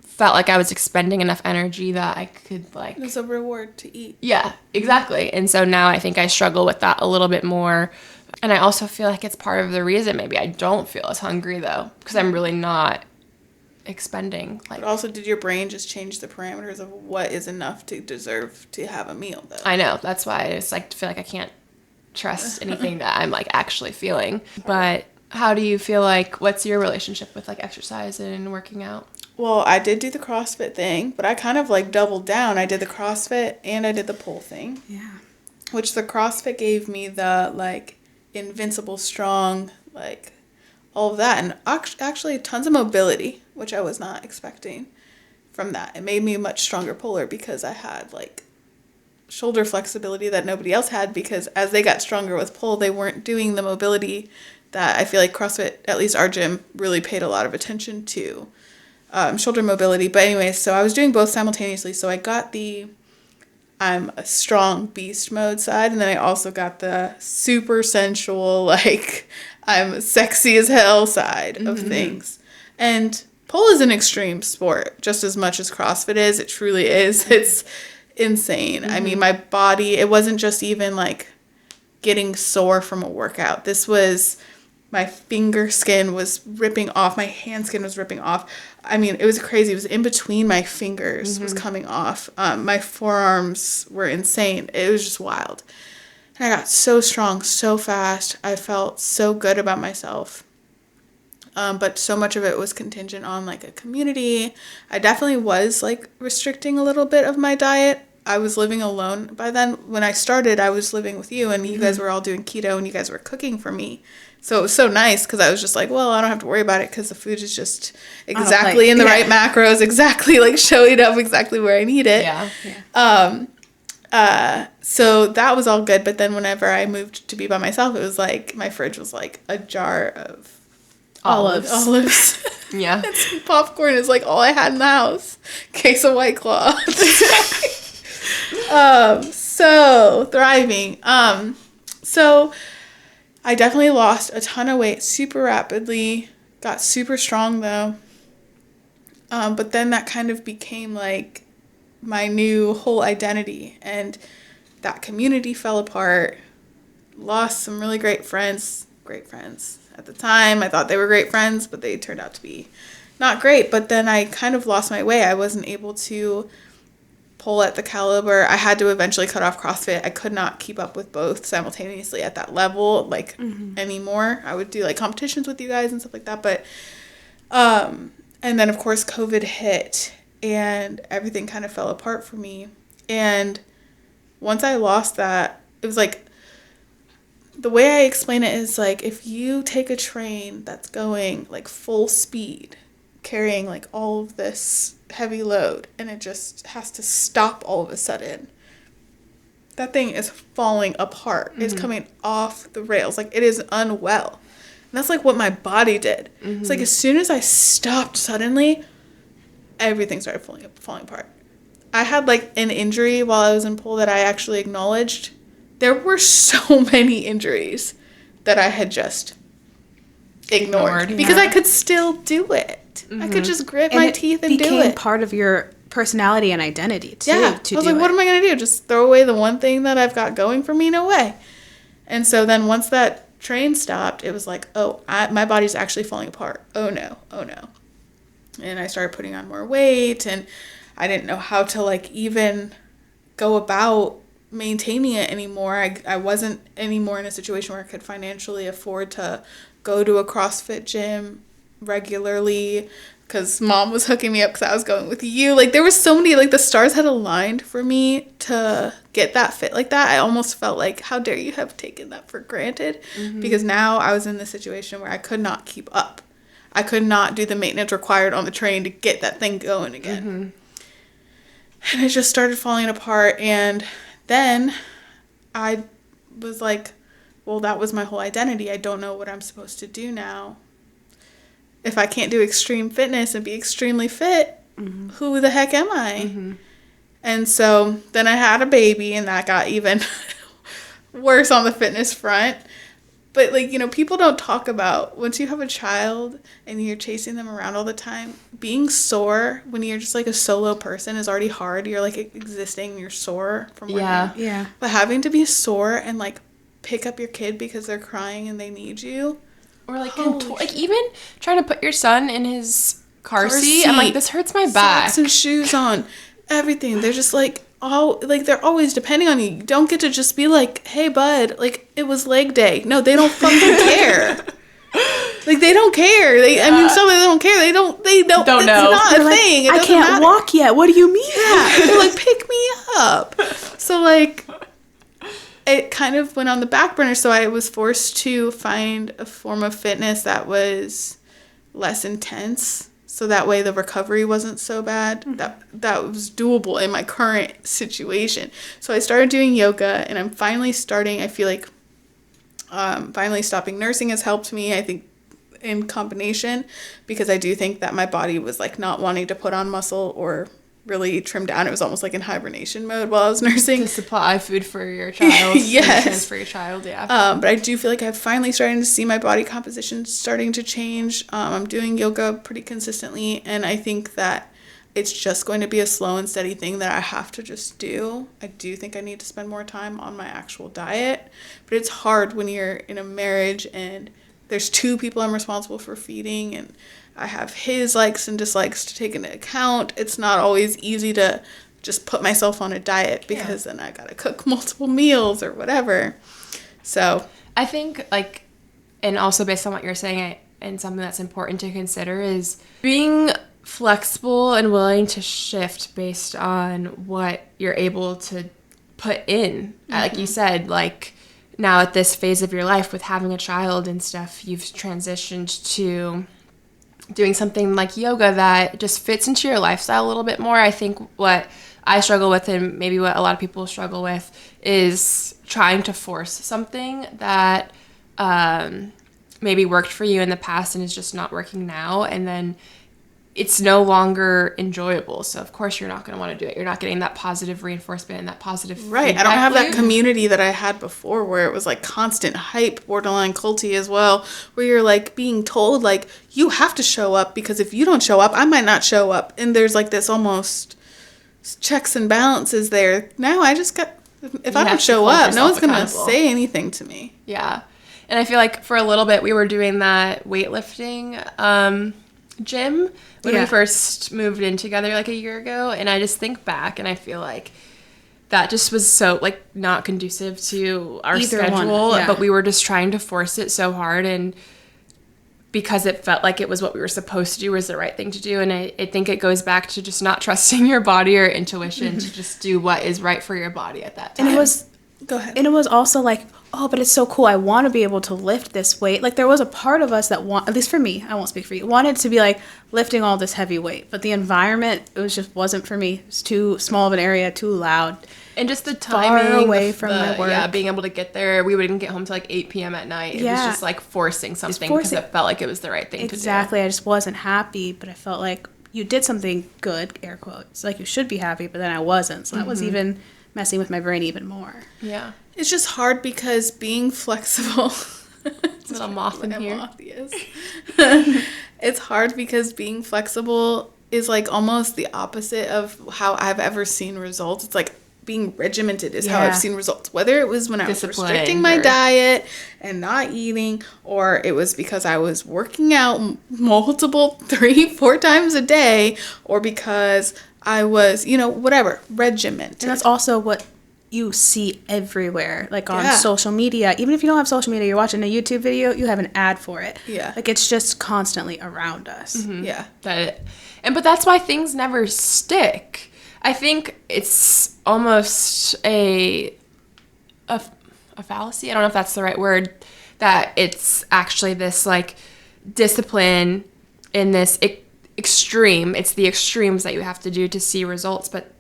felt like I was expending enough energy that I could like. There's a reward to eat. Yeah, exactly. And so now I think I struggle with that a little bit more. And I also feel like it's part of the reason maybe I don't feel as hungry though, because I'm really not expending. Like, but also, did your brain just change the parameters of what is enough to deserve to have a meal though? I know. That's why I just like feel like I can't trust anything that I'm like actually feeling. But how do you feel like, what's your relationship with like exercise and working out? Well, I did do the CrossFit thing, but I kind of like doubled down. I did the CrossFit and I did the pole thing. Yeah. Which the CrossFit gave me the like invincible strong, like all of that, and actually tons of mobility, which I was not expecting from that. It made me a much stronger puller because I had like shoulder flexibility that nobody else had, because as they got stronger with pull, they weren't doing the mobility that I feel like CrossFit, at least our gym, really paid a lot of attention to. Shoulder mobility. But anyways, so I was doing both simultaneously. So I got the I'm a strong beast mode side, and then I also got the super sensual, like I'm sexy as hell side of things. And pole is an extreme sport just as much as CrossFit is. It truly is. It's insane. I mean, my body, it wasn't just even like getting sore from a workout. This was, my finger skin was ripping off. My hand skin was ripping off. I mean, it was crazy. It was in between my fingers was coming off. My forearms were insane. It was just wild. And I got so strong so fast. I felt so good about myself. But so much of it was contingent on like a community. I definitely was like restricting a little bit of my diet. I was living alone by then. When I started, I was living with you, and you guys were all doing keto, and you guys were cooking for me. So it was so nice because I was just like, well, I don't have to worry about it because the food is just exactly in the right macros, exactly like showing up exactly where I need it. So that was all good. But then whenever I moved to be by myself, it was like my fridge was like a jar of olives. Yeah. And some popcorn is like all I had in the house. Case of White Claw. So thriving. So I definitely lost a ton of weight super rapidly. Got super strong though. But then that kind of became like my new whole identity, and that community fell apart. Lost some really great friends at the time. I thought they were great friends, but they turned out to be not great. But then I kind of lost my way. I wasn't able to pull at the caliber. I had to eventually cut off CrossFit. I could not keep up with both simultaneously at that level like anymore. I would do like competitions with you guys and stuff like that, but and then of course COVID hit and everything kind of fell apart for me. And once I lost that, it was like the way I explain it is like if you take a train that's going like full speed, carrying like all of this heavy load, and it just has to stop all of a sudden, that thing is falling apart. Mm-hmm. It's coming off the rails. Like, it is unwell. And that's like what my body did. Mm-hmm. It's like as soon as I stopped suddenly, everything started falling apart. I had like an injury while I was in pool that I actually acknowledged. There were so many injuries that I had just ignored because I could still do it. Mm-hmm. I could just grit my teeth and do it. It became part of your personality and identity too. Yeah, I was like, what am I going to do? Just throw away the one thing that I've got going for me? No way. And so then once that train stopped, it was like, oh, my body's actually falling apart. Oh no. And I started putting on more weight, and I didn't know how to like even go about maintaining it anymore. I wasn't anymore in a situation where I could financially afford to go to a CrossFit gym regularly, because mom was hooking me up because I was going with you. Like, there was so many, like, the stars had aligned for me to get that fit like that. I almost felt like, how dare you have taken that for granted? Mm-hmm. Because now I was in the situation where I could not keep up. I could not do the maintenance required on the train to get that thing going again. Mm-hmm. And it just started falling apart. And then I was like, well, that was my whole identity. I don't know what I'm supposed to do now. If I can't do extreme fitness and be extremely fit, mm-hmm. who the heck am I? Mm-hmm. And so then I had a baby, and that got even worse on the fitness front. But, like, you know, people don't talk about once you have a child and you're chasing them around all the time, being sore when you're just, like, a solo person is already hard. You're, like, existing, you're sore from working. Yeah. But having to be sore and, like, pick up your kid because they're crying and they need you. Or, like, even trying to put your son in his car seat. I'm like, this hurts my back. Socks and shoes on. Everything. They're just, like, they're always depending on you. You don't get to just be like, hey, bud, like, it was leg day. No, they don't fucking care. Like, they don't care. I mean, some of them don't care. They don't know. It's not a thing. I can't walk yet. What do you mean? Yeah. They're like, pick me up. So, like, it kind of went on the back burner, so I was forced to find a form of fitness that was less intense, so that way the recovery wasn't so bad. Mm-hmm. That was doable in my current situation. So I started doing yoga, and I'm finally starting, I feel like finally stopping nursing has helped me, I think, in combination, because I do think that my body was like not wanting to put on muscle or really trimmed down. It was almost like in hibernation mode while I was nursing. To supply food for your child. Yes. For your child, yeah. But I do feel like I'm finally starting to see my body composition starting to change. I'm doing yoga pretty consistently, and I think that it's just going to be a slow and steady thing that I have to just do. I do think I need to spend more time on my actual diet, but it's hard when you're in a marriage and there's two people I'm responsible for feeding, and I have his likes and dislikes to take into account. It's not always easy to just put myself on a diet because then I gotta cook multiple meals or whatever. So I think, like, and also based on what you're saying, and something that's important to consider is being flexible and willing to shift based on what you're able to put in. Mm-hmm. Like you said, like, now at this phase of your life with having a child and stuff, you've transitioned to doing something like yoga that just fits into your lifestyle a little bit more. I think what I struggle with, and maybe what a lot of people struggle with, is trying to force something that maybe worked for you in the past and is just not working now, and then it's no longer enjoyable. So of course you're not going to want to do it. You're not getting that positive reinforcement and that positive feedback. I don't have that community that I had before where it was like constant hype, borderline culty as well, where you're like being told like you have to show up, because if you don't show up, I might not show up. And there's like this almost checks and balances there. Now I just got, if I don't show up, no one's going to say anything to me. Yeah. And I feel like for a little bit we were doing that weightlifting gym when we first moved in together like a year ago, and I just think back and I feel like that just was so like not conducive to our schedule, but we were just trying to force it so hard, and because it felt like it was what we were supposed to do, was the right thing to do. And I think it goes back to just not trusting your body or intuition to just do what is right for your body at that time. And it was, go ahead. And it was also like, oh, but it's so cool. I want to be able to lift this weight. Like, there was a part of us that at least for me, I won't speak for you, wanted to be like lifting all this heavy weight. But the environment, wasn't for me. It was too small of an area, too loud. And just the timing. Far away from my work. Yeah, being able to get there. We wouldn't get home till like 8 p.m. at night. It was just like forcing something because it felt like it was the right thing to do. Exactly. I just wasn't happy, but I felt like you did something good, air quotes. Like, you should be happy, but then I wasn't. So that was even messing with my brain even more. Yeah. It's just hard because being flexible. Little moth in here. Moth, yes. It's hard because being flexible is like almost the opposite of how I've ever seen results. It's like being regimented is how I've seen results. Whether it was when I was restricting my diet and not eating, or it was because I was working out multiple 3-4 times a day, or because I was, whatever, regimented. And that's also what you see everywhere, like on social media. Even if you don't have social media, you're watching a YouTube video, you have an ad for it. Yeah. Like, it's just constantly around us. Mm-hmm. Yeah. But that's why things never stick. I think it's almost a fallacy. I don't know if that's the right word, that it's actually this like discipline in this extreme. It's the extremes that you have to do to see results, but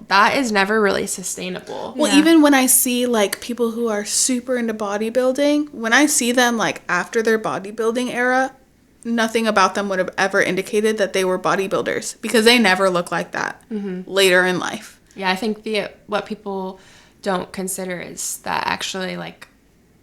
that is never really sustainable. Well, even when I see like people who are super into bodybuilding, when I see them like after their bodybuilding era, nothing about them would have ever indicated that they were bodybuilders, because they never look like that later in life. Yeah, I think what people don't consider is that actually like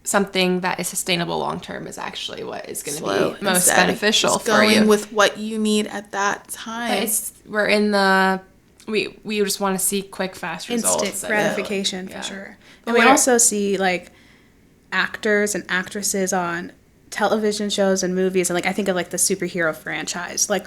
something that is sustainable long term is actually what is going to be most beneficial for you. Going with what you need at that time. We're in the we just want to see quick, fast results. Instant gratification, for sure. And we also see like actors and actresses on television shows and movies, and like I think of like the superhero franchise, like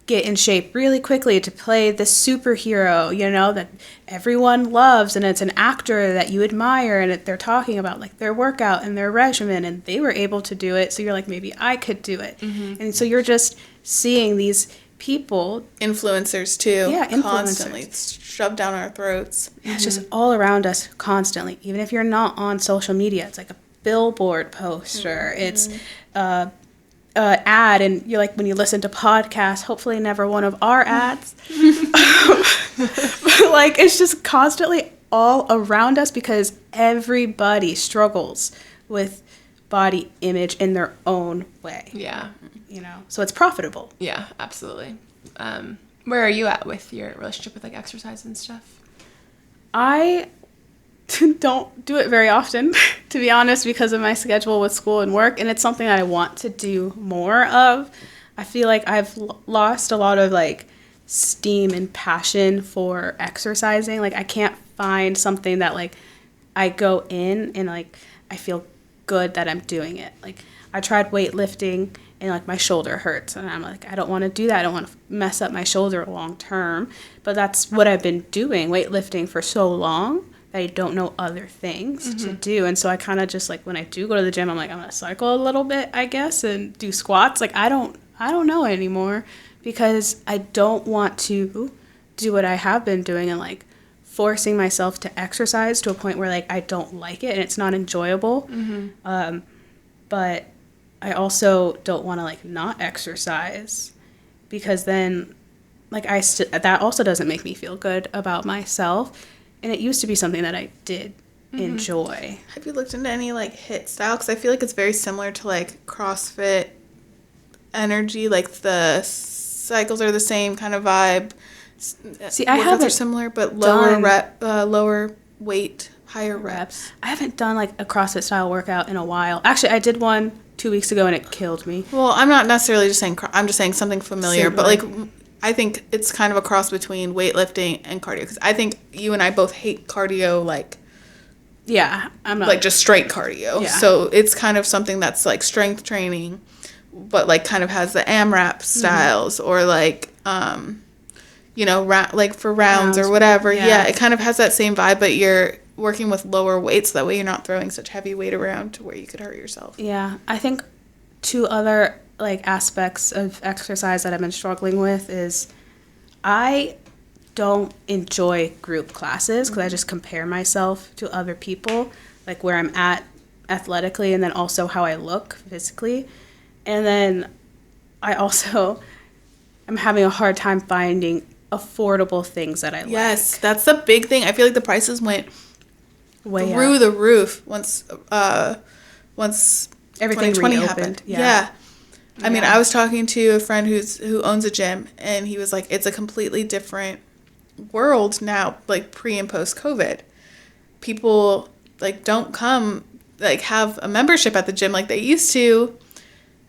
get in shape really quickly to play the superhero, that everyone loves, and it's an actor that you admire, and they're talking about like their workout and their regimen, and they were able to do it, so you're like, maybe I could do it. And so you're just seeing these people, influencers too, influencers, constantly shoved down our throats. It's just all around us constantly. Even if you're not on social media, it's like a billboard poster, it's ad, and you're like, when you listen to podcasts, hopefully never one of our ads. But like, it's just constantly all around us because everybody struggles with body image in their own way. So it's profitable. Yeah, absolutely. Where are you at with your relationship with like exercise and stuff? I don't do it very often, to be honest, because of my schedule with school and work, and it's something that I want to do more of. I feel like I've lost a lot of like steam and passion for exercising. Like, I can't find something that like I go in and like I feel good that I'm doing it. Like, I tried weightlifting and like my shoulder hurts, and I'm like, I don't want to do that. I don't want to mess up my shoulder long term. But that's what I've been doing, weightlifting, for so long that I don't know other things to do. And so I kind of just like, when I do go to the gym, I'm like, I'm gonna cycle a little bit, I guess, and do squats. Like, I don't know anymore, because I don't want to do what I have been doing and like forcing myself to exercise to a point where like I don't like it and it's not enjoyable. But I also don't want to like not exercise, because then like that also doesn't make me feel good about myself. And it used to be something that I did enjoy. Have you looked into any like HIIT style? Because I feel like it's very similar to like CrossFit energy. Like the cycles are the same kind of vibe. See, I haven't are similar, but lower weight, higher reps. I haven't done like a CrossFit style workout in a while. Actually, I did one 2 weeks ago and it killed me. Well, I'm not necessarily just saying. I'm just saying something familiar, but like, I think it's kind of a cross between weightlifting and cardio, because I think you and I both hate cardio, like, I'm not like just straight cardio. So it's kind of something that's like strength training, but like kind of has the AMRAP styles, or like like for rounds or whatever. Yeah, it kind of has that same vibe, but you're working with lower weights, so that way you're not throwing such heavy weight around to where you could hurt yourself. Yeah, I think two other like aspects of exercise that I've been struggling with is I don't enjoy group classes, because I just compare myself to other people, like where I'm at athletically, and then also how I look physically. And then I also am having a hard time finding affordable things that I like. Yes, that's the big thing. I feel like the prices went Way through up. the roof once Everything 2020 reopened. happened. Yeah. I mean, I was talking to a friend who owns a gym, and he was like, it's a completely different world now, like pre and post COVID. People like don't come like have a membership at the gym like they used to.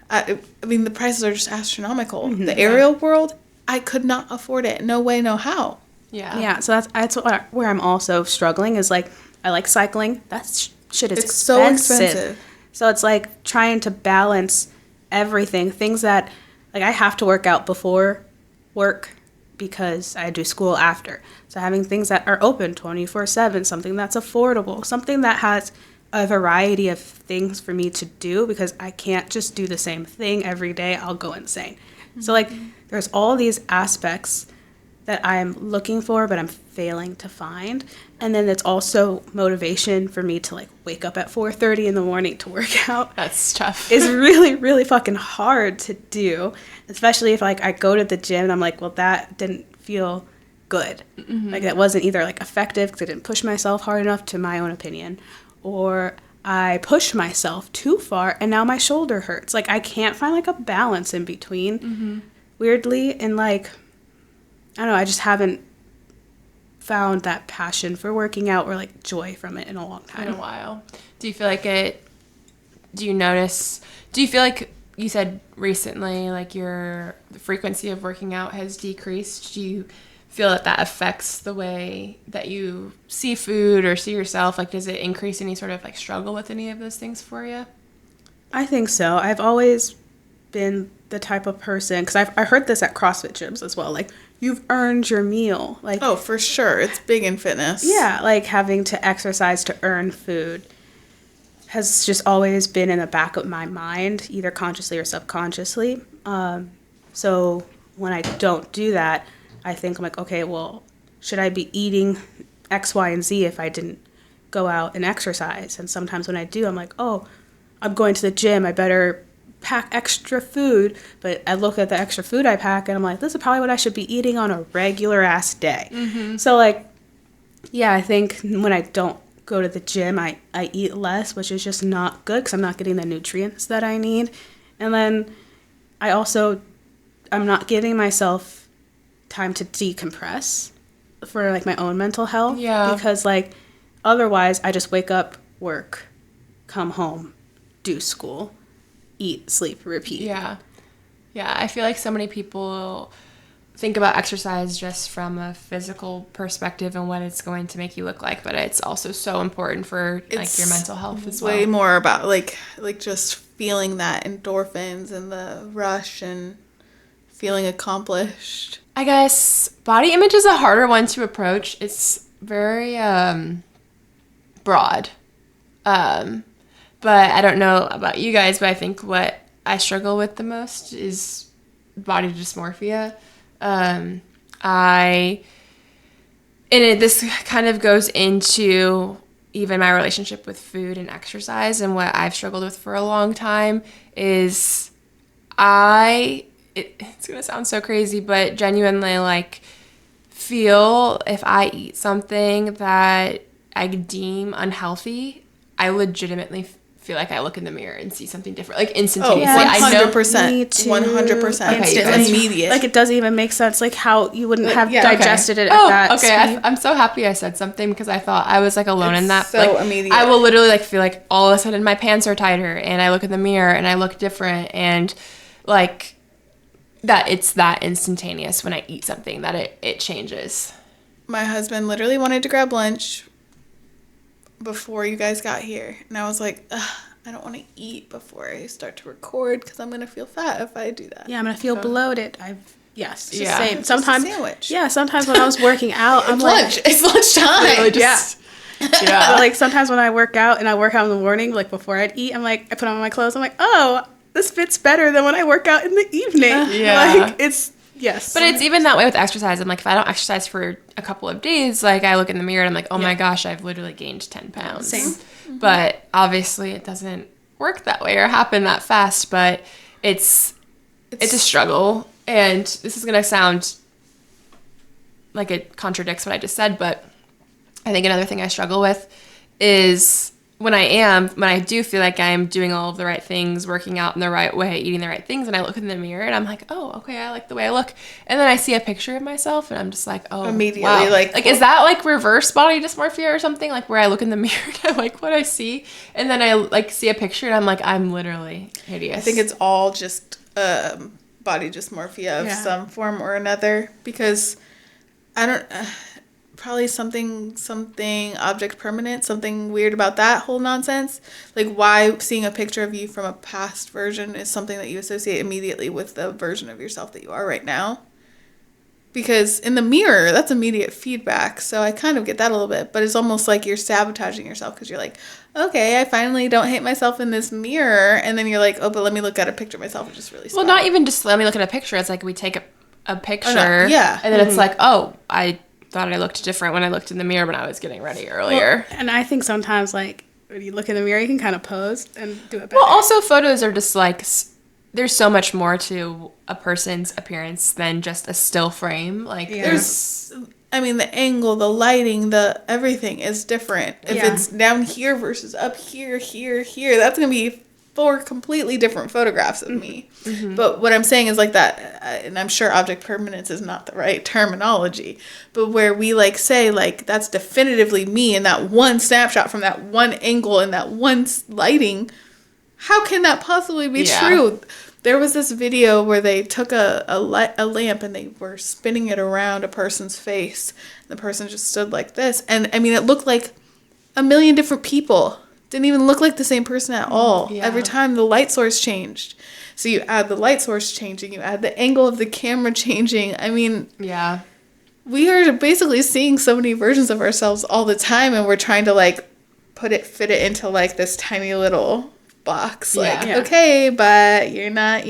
I mean, the prices are just astronomical. Mm-hmm. The aerial world, I could not afford it. No way, no how. Yeah. Yeah, so that's where I'm also struggling is like, I like cycling. That shit is It's so expensive. So it's like trying to balance everything. Things that, like, I have to work out before work because I do school after. So having things that are open 24/7, something that's affordable, something that has a variety of things for me to do, because I can't just do the same thing every day. I'll go insane. So like there's all these aspects that I'm looking for, but I'm failing to find. And then it's also motivation for me to like wake up at 4:30 in the morning to work out. That's tough. Is really, really fucking hard to do, especially if like I go to the gym and I'm like, well, that didn't feel good. Like that wasn't either like effective because I didn't push myself hard enough, to my own opinion, or I pushed myself too far and now my shoulder hurts. Like I can't find like a balance in between, weirdly. And like, I don't know, I just haven't found that passion for working out or like joy from it in a long time. In a while. Do you feel like do you feel like you said recently like the frequency of working out has decreased? Do you feel that affects the way that you see food or see yourself? Like, does it increase any sort of like struggle with any of those things for you? I think so. I've always been the type of person, because I heard this at CrossFit gyms as well, like, you've earned your meal. Like, Oh, for sure. It's big in fitness. yeah, like having to exercise to earn food has just always been in the back of my mind, either consciously or subconsciously. So when I don't do that, I think I'm like, okay, well, should I be eating X, Y, and Z if I didn't go out and exercise? And sometimes when I do, I'm like, oh, I'm going to the gym, I better pack extra food. But I look at the extra food I pack and I'm like, this is probably what I should be eating on a regular ass day. So like, yeah, I think when I don't go to the gym, I eat less, which is just not good because I'm not getting the nutrients that I need. And then I'm not giving myself time to decompress for like my own mental health. Yeah. Because like otherwise I just wake up, work, come home, do school, eat, sleep, repeat. Yeah. Yeah, I feel like so many people think about exercise just from a physical perspective and what it's going to make you look like, but it's also so important for like your mental health as well. Way more about like just feeling that endorphins and the rush and feeling accomplished. I guess body image is a harder one to approach. It's very broad. But I don't know about you guys, but I think what I struggle with the most is body dysmorphia. This kind of goes into even my relationship with food and exercise, and what I've struggled with for a long time is it's gonna sound so crazy, but genuinely like feel if I eat something that I deem unhealthy, I legitimately feel like I look in the mirror and see something different, like instantaneously. I know 100%. Me too. 100%. Okay, It's immediate. Like it doesn't even make sense, like how you wouldn't have yeah, digested it at that speed. I'm so happy I said something because I thought I was like alone in that. so like, immediate. I will literally like feel like all of a sudden my pants are tighter and I look in the mirror and I look different, and like that it's that instantaneous when I eat something that it changes. My husband literally wanted to grab lunch before you guys got here, and I was like, ugh, I don't want to eat before I start to record because I'm going to feel fat if I do that. Yeah, I'm gonna feel bloated. Yes, Yeah. same. It's just a Sometimes, sandwich. yeah. Sometimes when I was working out, I'm It's like, lunch. It's lunchtime. Literally just- yeah. like sometimes when I work out and I work out in the morning, like before I'd eat, I'm like, I put on my clothes. I'm like, oh, this fits better than when I work out in the evening. Yeah. Like it's yes. But it's even that way with exercise. I'm like, if I don't exercise for a couple of days, like I look in the mirror and I'm like, oh my gosh, I've literally gained 10 pounds. Same. But obviously it doesn't work that way or happen that fast, but it's a struggle. And this is going to sound like it contradicts what I just said, but I think another thing I struggle with is when I do feel like I'm doing all of the right things, working out in the right way, eating the right things, and I look in the mirror and I'm like, oh, okay, I like the way I look. And then I see a picture of myself and I'm just like, oh, immediately, wow. like Is that like reverse body dysmorphia or something? Like where I look in the mirror and I like what I see, and then I like see a picture and I'm like, I'm literally hideous. I think it's all just body dysmorphia of some form or another, because I don't... probably something object permanent, something weird about that whole nonsense. Like, why seeing a picture of you from a past version is something that you associate immediately with the version of yourself that you are right now. Because in the mirror, that's immediate feedback, so I kind of get that a little bit, but it's almost like you're sabotaging yourself, because you're like, okay, I finally don't hate myself in this mirror, and then you're like, oh, but let me look at a picture of myself and just really well, not even just let me look at a picture. It's like we take a picture, and then it's like, oh, I thought I looked different when I looked in the mirror when I was getting ready earlier. Well, and I think sometimes, like, when you look in the mirror, you can kind of pose and do it better. Well, also photos are just like, there's so much more to a person's appearance than just a still frame. Like, there's, I mean, the angle, the lighting, the everything is different. If it's down here versus up here, that's going to be 4 completely different photographs of me. Mm-hmm. But what I'm saying is like that, and I'm sure object permanence is not the right terminology, but where we like say like that's definitively me in that one snapshot from that one angle and that one lighting, how can that possibly be true? There was this video where they took a lamp and they were spinning it around a person's face. The person just stood like this. And I mean, it looked like a million different people. Didn't even look like the same person at all. Yeah. Every time the light source changed. So you add the light source changing, you add the angle of the camera changing. I mean, we are basically seeing so many versions of ourselves all the time, and we're trying to like fit it into like this tiny little box. Like, okay, but you're not,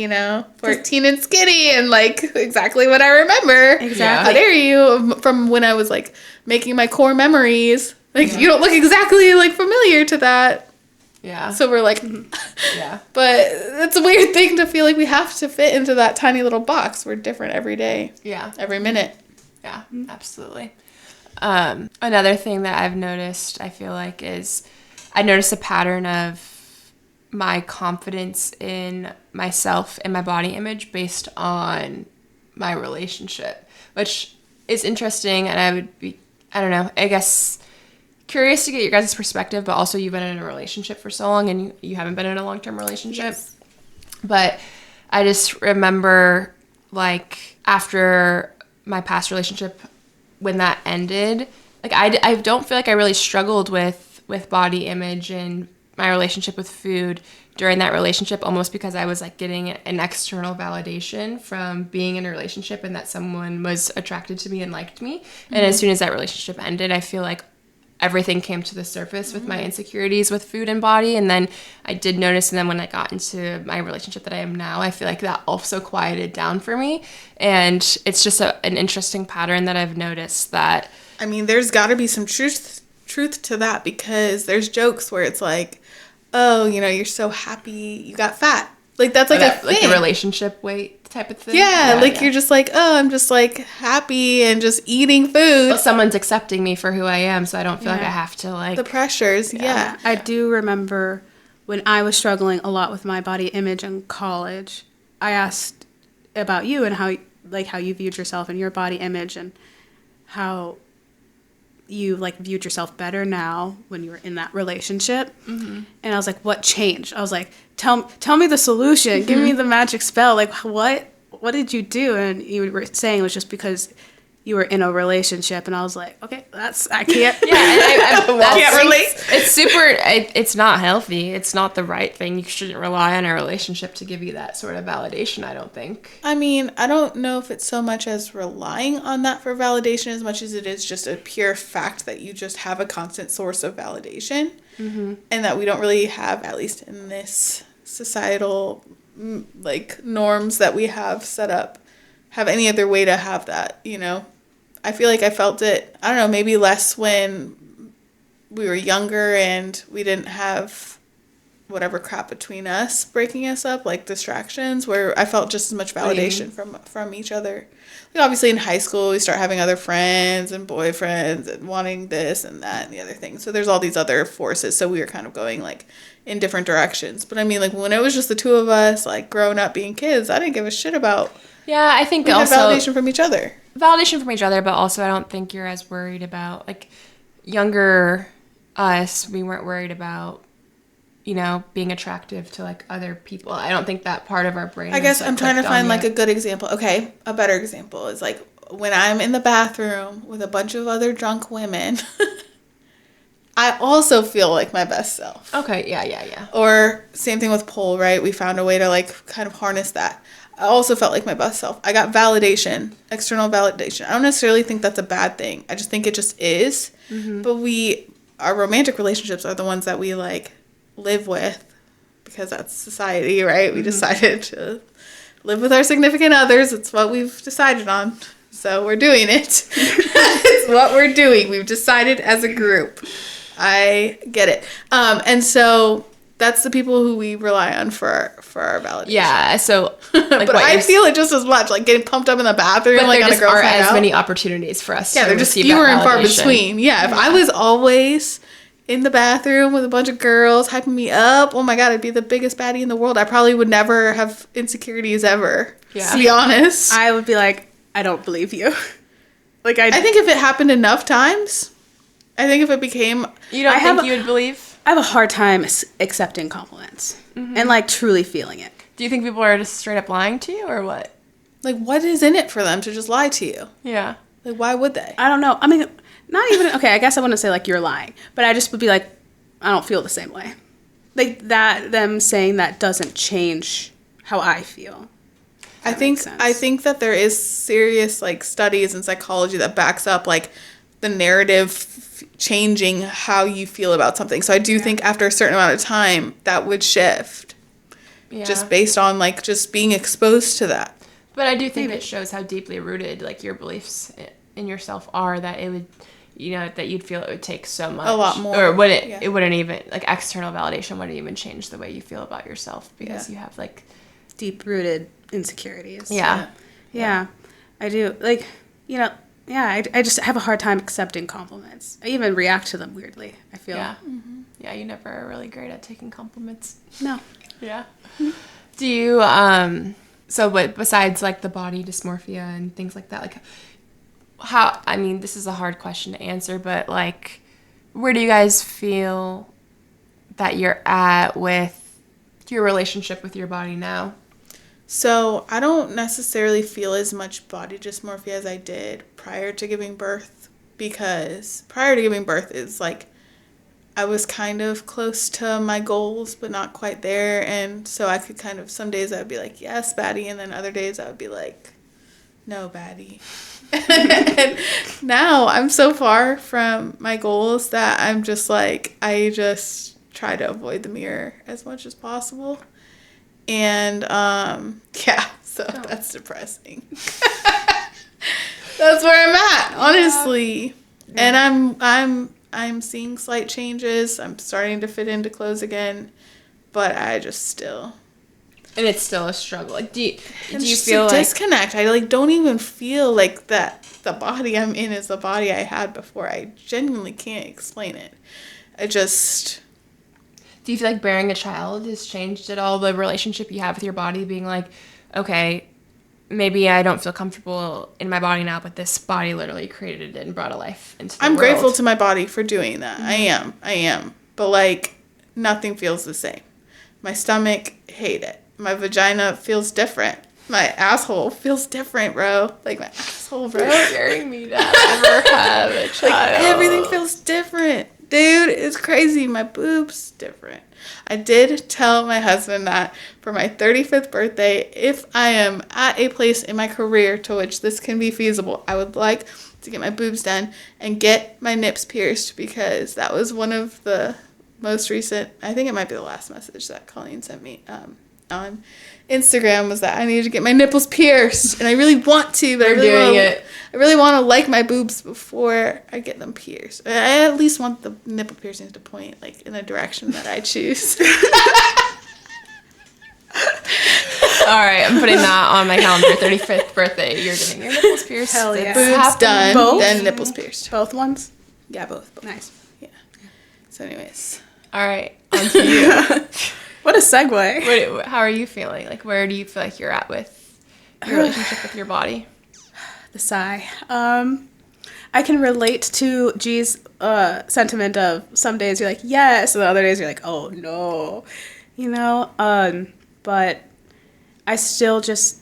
14 and skinny and like exactly what I remember. Exactly. How dare you, from when I was like making my core memories. Like, you don't look exactly, like, familiar to that. Yeah. So we're like, But it's a weird thing to feel like we have to fit into that tiny little box. We're different every day. Yeah. Every minute. Yeah, absolutely. Another thing that I've noticed, I feel like, is I noticed a pattern of my confidence in myself and my body image based on my relationship, which is interesting, and I would be, I don't know, I guess... curious to get your guys' perspective, but also you've been in a relationship for so long and you haven't been in a long-term relationship. Yes. But I just remember, like, after my past relationship, when that ended, like, I don't feel like I really struggled with body image and my relationship with food during that relationship, almost because I was, like, getting an external validation from being in a relationship and that someone was attracted to me and liked me. Mm-hmm. And as soon as that relationship ended, I feel like everything came to the surface with my insecurities with food and body. And then I did notice, and then when I got into my relationship that I am now, I feel like that also quieted down for me. And it's just an interesting pattern that I've noticed that... I mean, there's got to be some truth to that, because there's jokes where it's like, oh, you're so happy you got fat. Like, that's like a thing. Like the relationship weight type of thing? You're just like, oh, I'm just like happy and just eating food. Well, someone's accepting me for who I am, so I don't feel like I have to like... The pressures, I do remember when I was struggling a lot with my body image in college, I asked about you and how you viewed yourself and your body image and how you like viewed yourself better now when you were in that relationship. Mm-hmm. And I was like, what changed? I was like, tell me the solution. Mm-hmm. Give me the magic spell. Like, what did you do? And you were saying it was just because you were in a relationship. And I was like, okay, I can't. I can't relate. It's it's not healthy. It's not the right thing. You shouldn't rely on a relationship to give you that sort of validation, I don't think. I mean, I don't know if it's so much as relying on that for validation as much as it is just a pure fact that you just have a constant source of validation. Mm-hmm. And that we don't really have, at least in this societal, like, norms that we have set up, have any other way to have that, I feel like I felt it, I don't know, maybe less when we were younger and we didn't have whatever crap between us breaking us up, like distractions, where I felt just as much validation from each other. Like obviously in high school we start having other friends and boyfriends and wanting this and that and the other thing. So there's all these other forces. So we were kind of going like in different directions. But I mean, like when it was just the two of us, like growing up being kids, I didn't give a shit about. Yeah, I think we also had validation from each other. Validation from each other, but also I don't think you're as worried about like younger us. We weren't worried about, you know, being attractive to like other people. I don't think that part of our brain. I guess like, I'm trying to find like yet. a good example. Okay, a better example is like when I'm in the bathroom with a bunch of other drunk women, I also feel like my best self. Okay, yeah. Or same thing with pole, right? We found a way to like kind of harness that. I also felt like my best self. I got validation, external validation. I don't necessarily think that's a bad thing. I just think it just is. Mm-hmm. But our romantic relationships are the ones that we like live with because that's society, right? Mm-hmm. We decided to live with our significant others. It's what we've decided on. So we're doing it. It's what we're doing. We've decided as a group. I get it. And so that's the people who we rely on for our validation. Yeah, so like but I feel it just as much, like getting pumped up in the bathroom, but like there on a just aren't girlfriend as out. many opportunities for us. Yeah, to they're just receive fewer that and far validation. between. Yeah, if I was always in the bathroom with a bunch of girls hyping me up, oh my god, I'd be the biggest baddie in the world. I probably would never have insecurities ever. Yeah, to be honest, I would be like, I don't believe you. Like I think if it happened enough times, I think if it became, you don't think you would believe. I have a hard time accepting compliments and like truly feeling it. Do you think people are just straight up lying to you or what? Like what is in it for them to just lie to you? Yeah. Like why would they? I don't know. I mean, not even, okay, I guess I wouldn't say like you're lying, but I just would be like, I don't feel the same way. Like that, them saying that doesn't change how I feel. I think that there is serious like studies in psychology that backs up like the narrative changing how you feel about something. So I do think after a certain amount of time that would shift. Yeah. Just based on like just being exposed to that. But I do think it shows how deeply rooted like your beliefs in yourself are, that it would, you know, that you'd feel it would take so much. A lot more. Or would it, it wouldn't even, like external validation wouldn't even change the way you feel about yourself because you have like deep rooted insecurities. Yeah. I do. Like, you know, I just have a hard time accepting compliments. I even react to them weirdly, I feel. Yeah. Mm-hmm. Yeah, you never are really great at taking compliments. No. Yeah. Do you, so what, besides like the body dysmorphia and things like that, like how, I mean, this is a hard question to answer, but like, where do you guys feel that you're at with your relationship with your body now? So I don't necessarily feel as much body dysmorphia as I did prior to giving birth, because prior to giving birth is like I was kind of close to my goals but not quite there, and so I could kind of, some days I would be like, yes, baddie, and then other days I would be like, no, baddie. And now I'm so far from my goals that I'm just like, I just try to avoid the mirror as much as possible. And so that's depressing. That's where I'm at, honestly. Yeah. And I'm seeing slight changes. I'm starting to fit into clothes again, but I just still. And it's still a struggle. Like, do you feel like disconnect? I like don't even feel like that the body I'm in is the body I had before. I genuinely can't explain it. I just. Do you feel like bearing a child has changed at all the relationship you have with your body, being like, okay, maybe I don't feel comfortable in my body now, but this body literally created it and brought a life into the world. I'm grateful to my body for doing that. Mm-hmm. I am. But like nothing feels the same. My stomach, hate it. My vagina feels different. My asshole feels different, bro. Like my asshole, bro. You're scaring me to ever have a child. Like everything feels different. Dude, it's crazy. My boobs different. I did tell my husband that for my 35th birthday, if I am at a place in my career to which this can be feasible, I would like to get my boobs done and get my nips pierced, because that was one of the most recent, I think it might be the last message that Colleen sent me on Instagram, was that I needed to get my nipples pierced, and I really want to, but I really want to like my boobs before I get them pierced. I at least want the nipple piercings to point like in the direction that I choose. All right, I'm putting that on my calendar. 35th birthday, you're getting your nipples pierced. Hell yeah. Boobs done, Both? then nipples pierced. Both ones? Yeah, both. Nice. Yeah. So, anyways. All right, on to you. What a segue. How are you feeling? Like, where do you feel like you're at with your relationship with your body? The sigh. I can relate to G's sentiment of some days you're like, yes, and the other days you're like, oh, no. You know? But I still just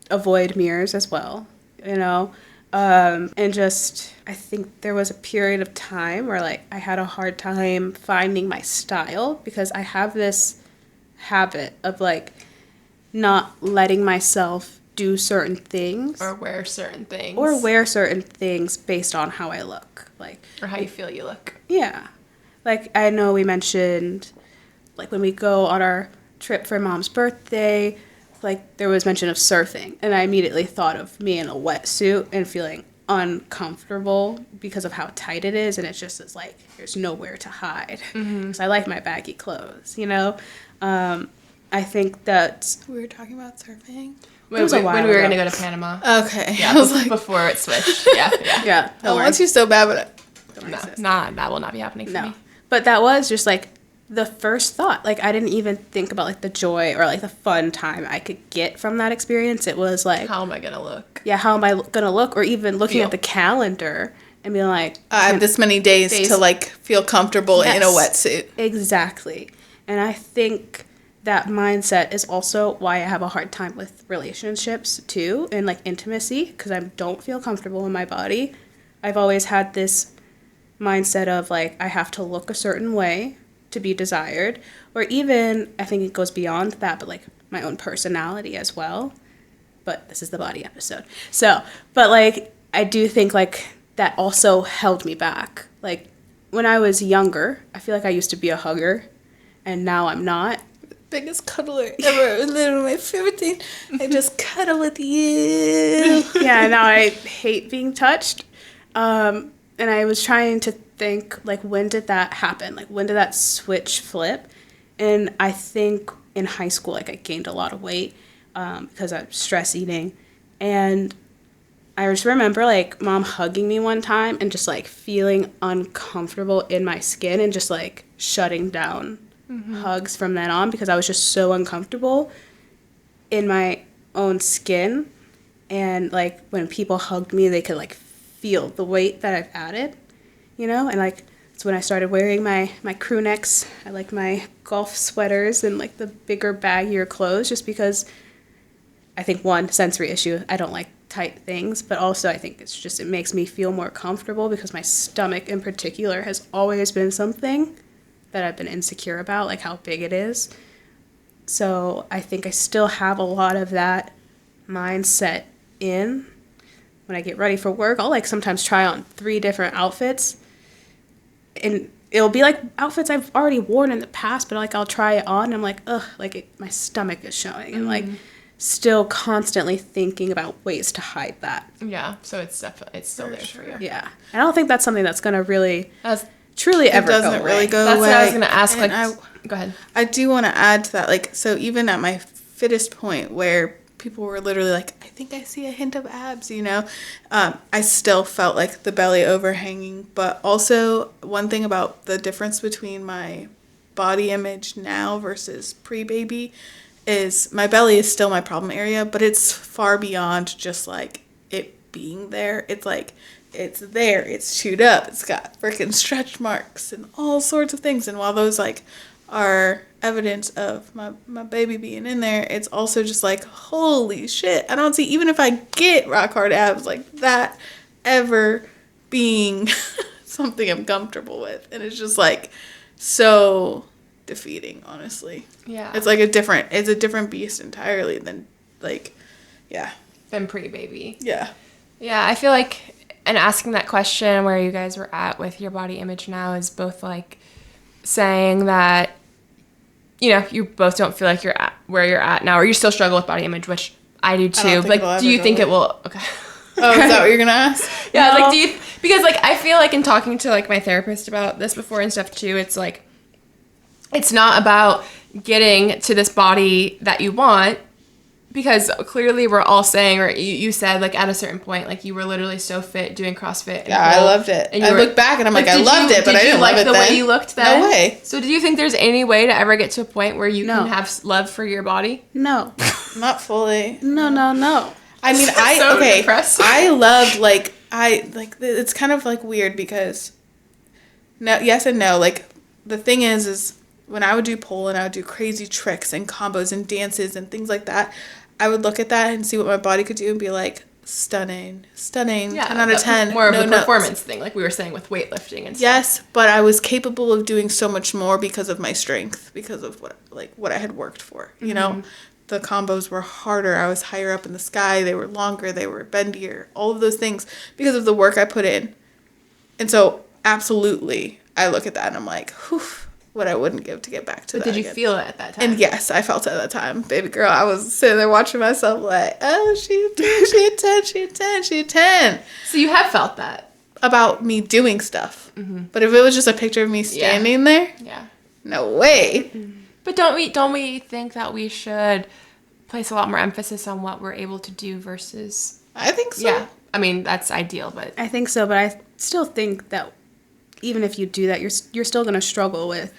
avoid mirrors as well, you know? And just, I think there was a period of time where, like, I had a hard time finding my style because I have this habit of, like, not letting myself do certain things. Or wear certain things. Or wear certain things based on how I look. Like, or how you feel you look. Yeah. Like, I know we mentioned, like, when we go on our trip for Mom's birthday, like, there was mention of surfing, and I immediately thought of me in a wetsuit and feeling uncomfortable because of how tight it is, and it's just it's like there's nowhere to hide. Because I like my baggy clothes, you know. I think that We were talking about surfing. When we were going to go to Panama. Okay. Yeah, I was like, before it switched. Yeah. yeah, I want you so bad, but That will not be happening for me. But that was just like the first thought. Like, I didn't even think about like the joy or like the fun time I could get from that experience. It was like, how am I gonna look? Yeah, how am I gonna look? Or even looking at the calendar and being like, I have this many days to like feel comfortable in a wetsuit. Exactly. And I think that mindset is also why I have a hard time with relationships too, and like intimacy, because I don't feel comfortable in my body. I've always had this mindset of like I have to look a certain way to be desired, or even I think it goes beyond that, but like my own personality as well. But this is the body episode. So, but like I do think like that also held me back. Like when I was younger, I feel like I used to be a hugger, and now I'm not. Biggest cuddler ever. It was literally my favorite thing. I just cuddle with you. Yeah, now I hate being touched. And I was trying to think, like, when did that happen? Like, when did that switch flip? And I think in high school, like, I gained a lot of weight because I'm stress eating. And I just remember, like, Mom hugging me one time and just, like, feeling uncomfortable in my skin and just, like, shutting down hugs from then on because I was just so uncomfortable in my own skin. And, like, when people hugged me, they could, like, feel the weight that I've added, you know? And, like, it's when I started wearing my crew necks. I like my golf sweaters and, like, the bigger, baggier clothes just because I think, one, sensory issue. I don't like tight things, but also I think it's just, it makes me feel more comfortable because my stomach in particular has always been something that I've been insecure about, like how big it is. So I think I still have a lot of that mindset in. When I get ready for work, I'll like sometimes try on 3 different outfits, and it'll be like outfits I've already worn in the past, but like I'll try it on and I'm like, ugh, like my stomach is showing, and like still constantly thinking about ways to hide that. Yeah, so it's definitely still there for you. Yeah, I don't think that's something that's gonna really truly ever go away. It doesn't really go That's away. what I was gonna ask. Like, Go ahead. I do want to add to that, like, so even at my fittest point where people were literally like, I think I see a hint of abs, you know, I still felt like the belly overhanging. But also one thing about the difference between my body image now versus pre-baby is my belly is still my problem area, but it's far beyond just like it being there. It's like, it's there, it's chewed up, it's got freaking stretch marks and all sorts of things. And while those like are evidence of my baby being in there, it's also just like, holy shit, I don't see, even if I get rock hard abs like that, ever being something I'm comfortable with. And it's just like so defeating, honestly. Yeah, it's like a different beast entirely than like, yeah, than pre-baby. Yeah I feel like, and asking that question where you guys were at with your body image now is both like saying that, you know, you both don't feel like you're at where you're at now, or you still struggle with body image, which I do too. Like, do you think it will? Okay. Oh, is that what you're gonna ask? Yeah, No. like, because, like, I feel like in talking to, like, my therapist about this before and stuff, too, it's, like, it's not about getting to this body that you want, because clearly we're all saying, or you said, like, at a certain point, like, you were literally so fit doing CrossFit. And Yeah, I loved it. And I look back and I'm like, I loved it, but I didn't love it then. Did you like the way you looked then? No way. So do you think there's any way to ever get to a point where you No. can have love for your body? No. Not fully. No. I mean, So impressed. I loved, like, it's kind of, like, weird because, no, yes and no. Like, the thing is when I would do pole and I would do crazy tricks and combos and dances and things like that, I would look at that and see what my body could do and be like, stunning, 10 out of 10. More of no a notes. performance thing, like we were saying with weightlifting and stuff. Yes, but I was capable of doing so much more because of my strength, because of what I had worked for, you know? The combos were harder. I was higher up in the sky. They were longer. They were bendier. All of those things because of the work I put in. And so, absolutely, I look at that and I'm like, whew, what I wouldn't give to get back to But that did you again. feel it at that time? And yes, I felt it at that time. Baby girl, I was sitting there watching myself like, oh, she a 10, she a 10, she a 10, she a 10. So you have felt that. About me doing stuff. But if it was just a picture of me standing there, Yeah. no way. But don't we think that we should place a lot more emphasis on what we're able to do versus I think so. Yeah. I mean, that's ideal, but I think so, but I still think that even if you do that, you're still going to struggle with.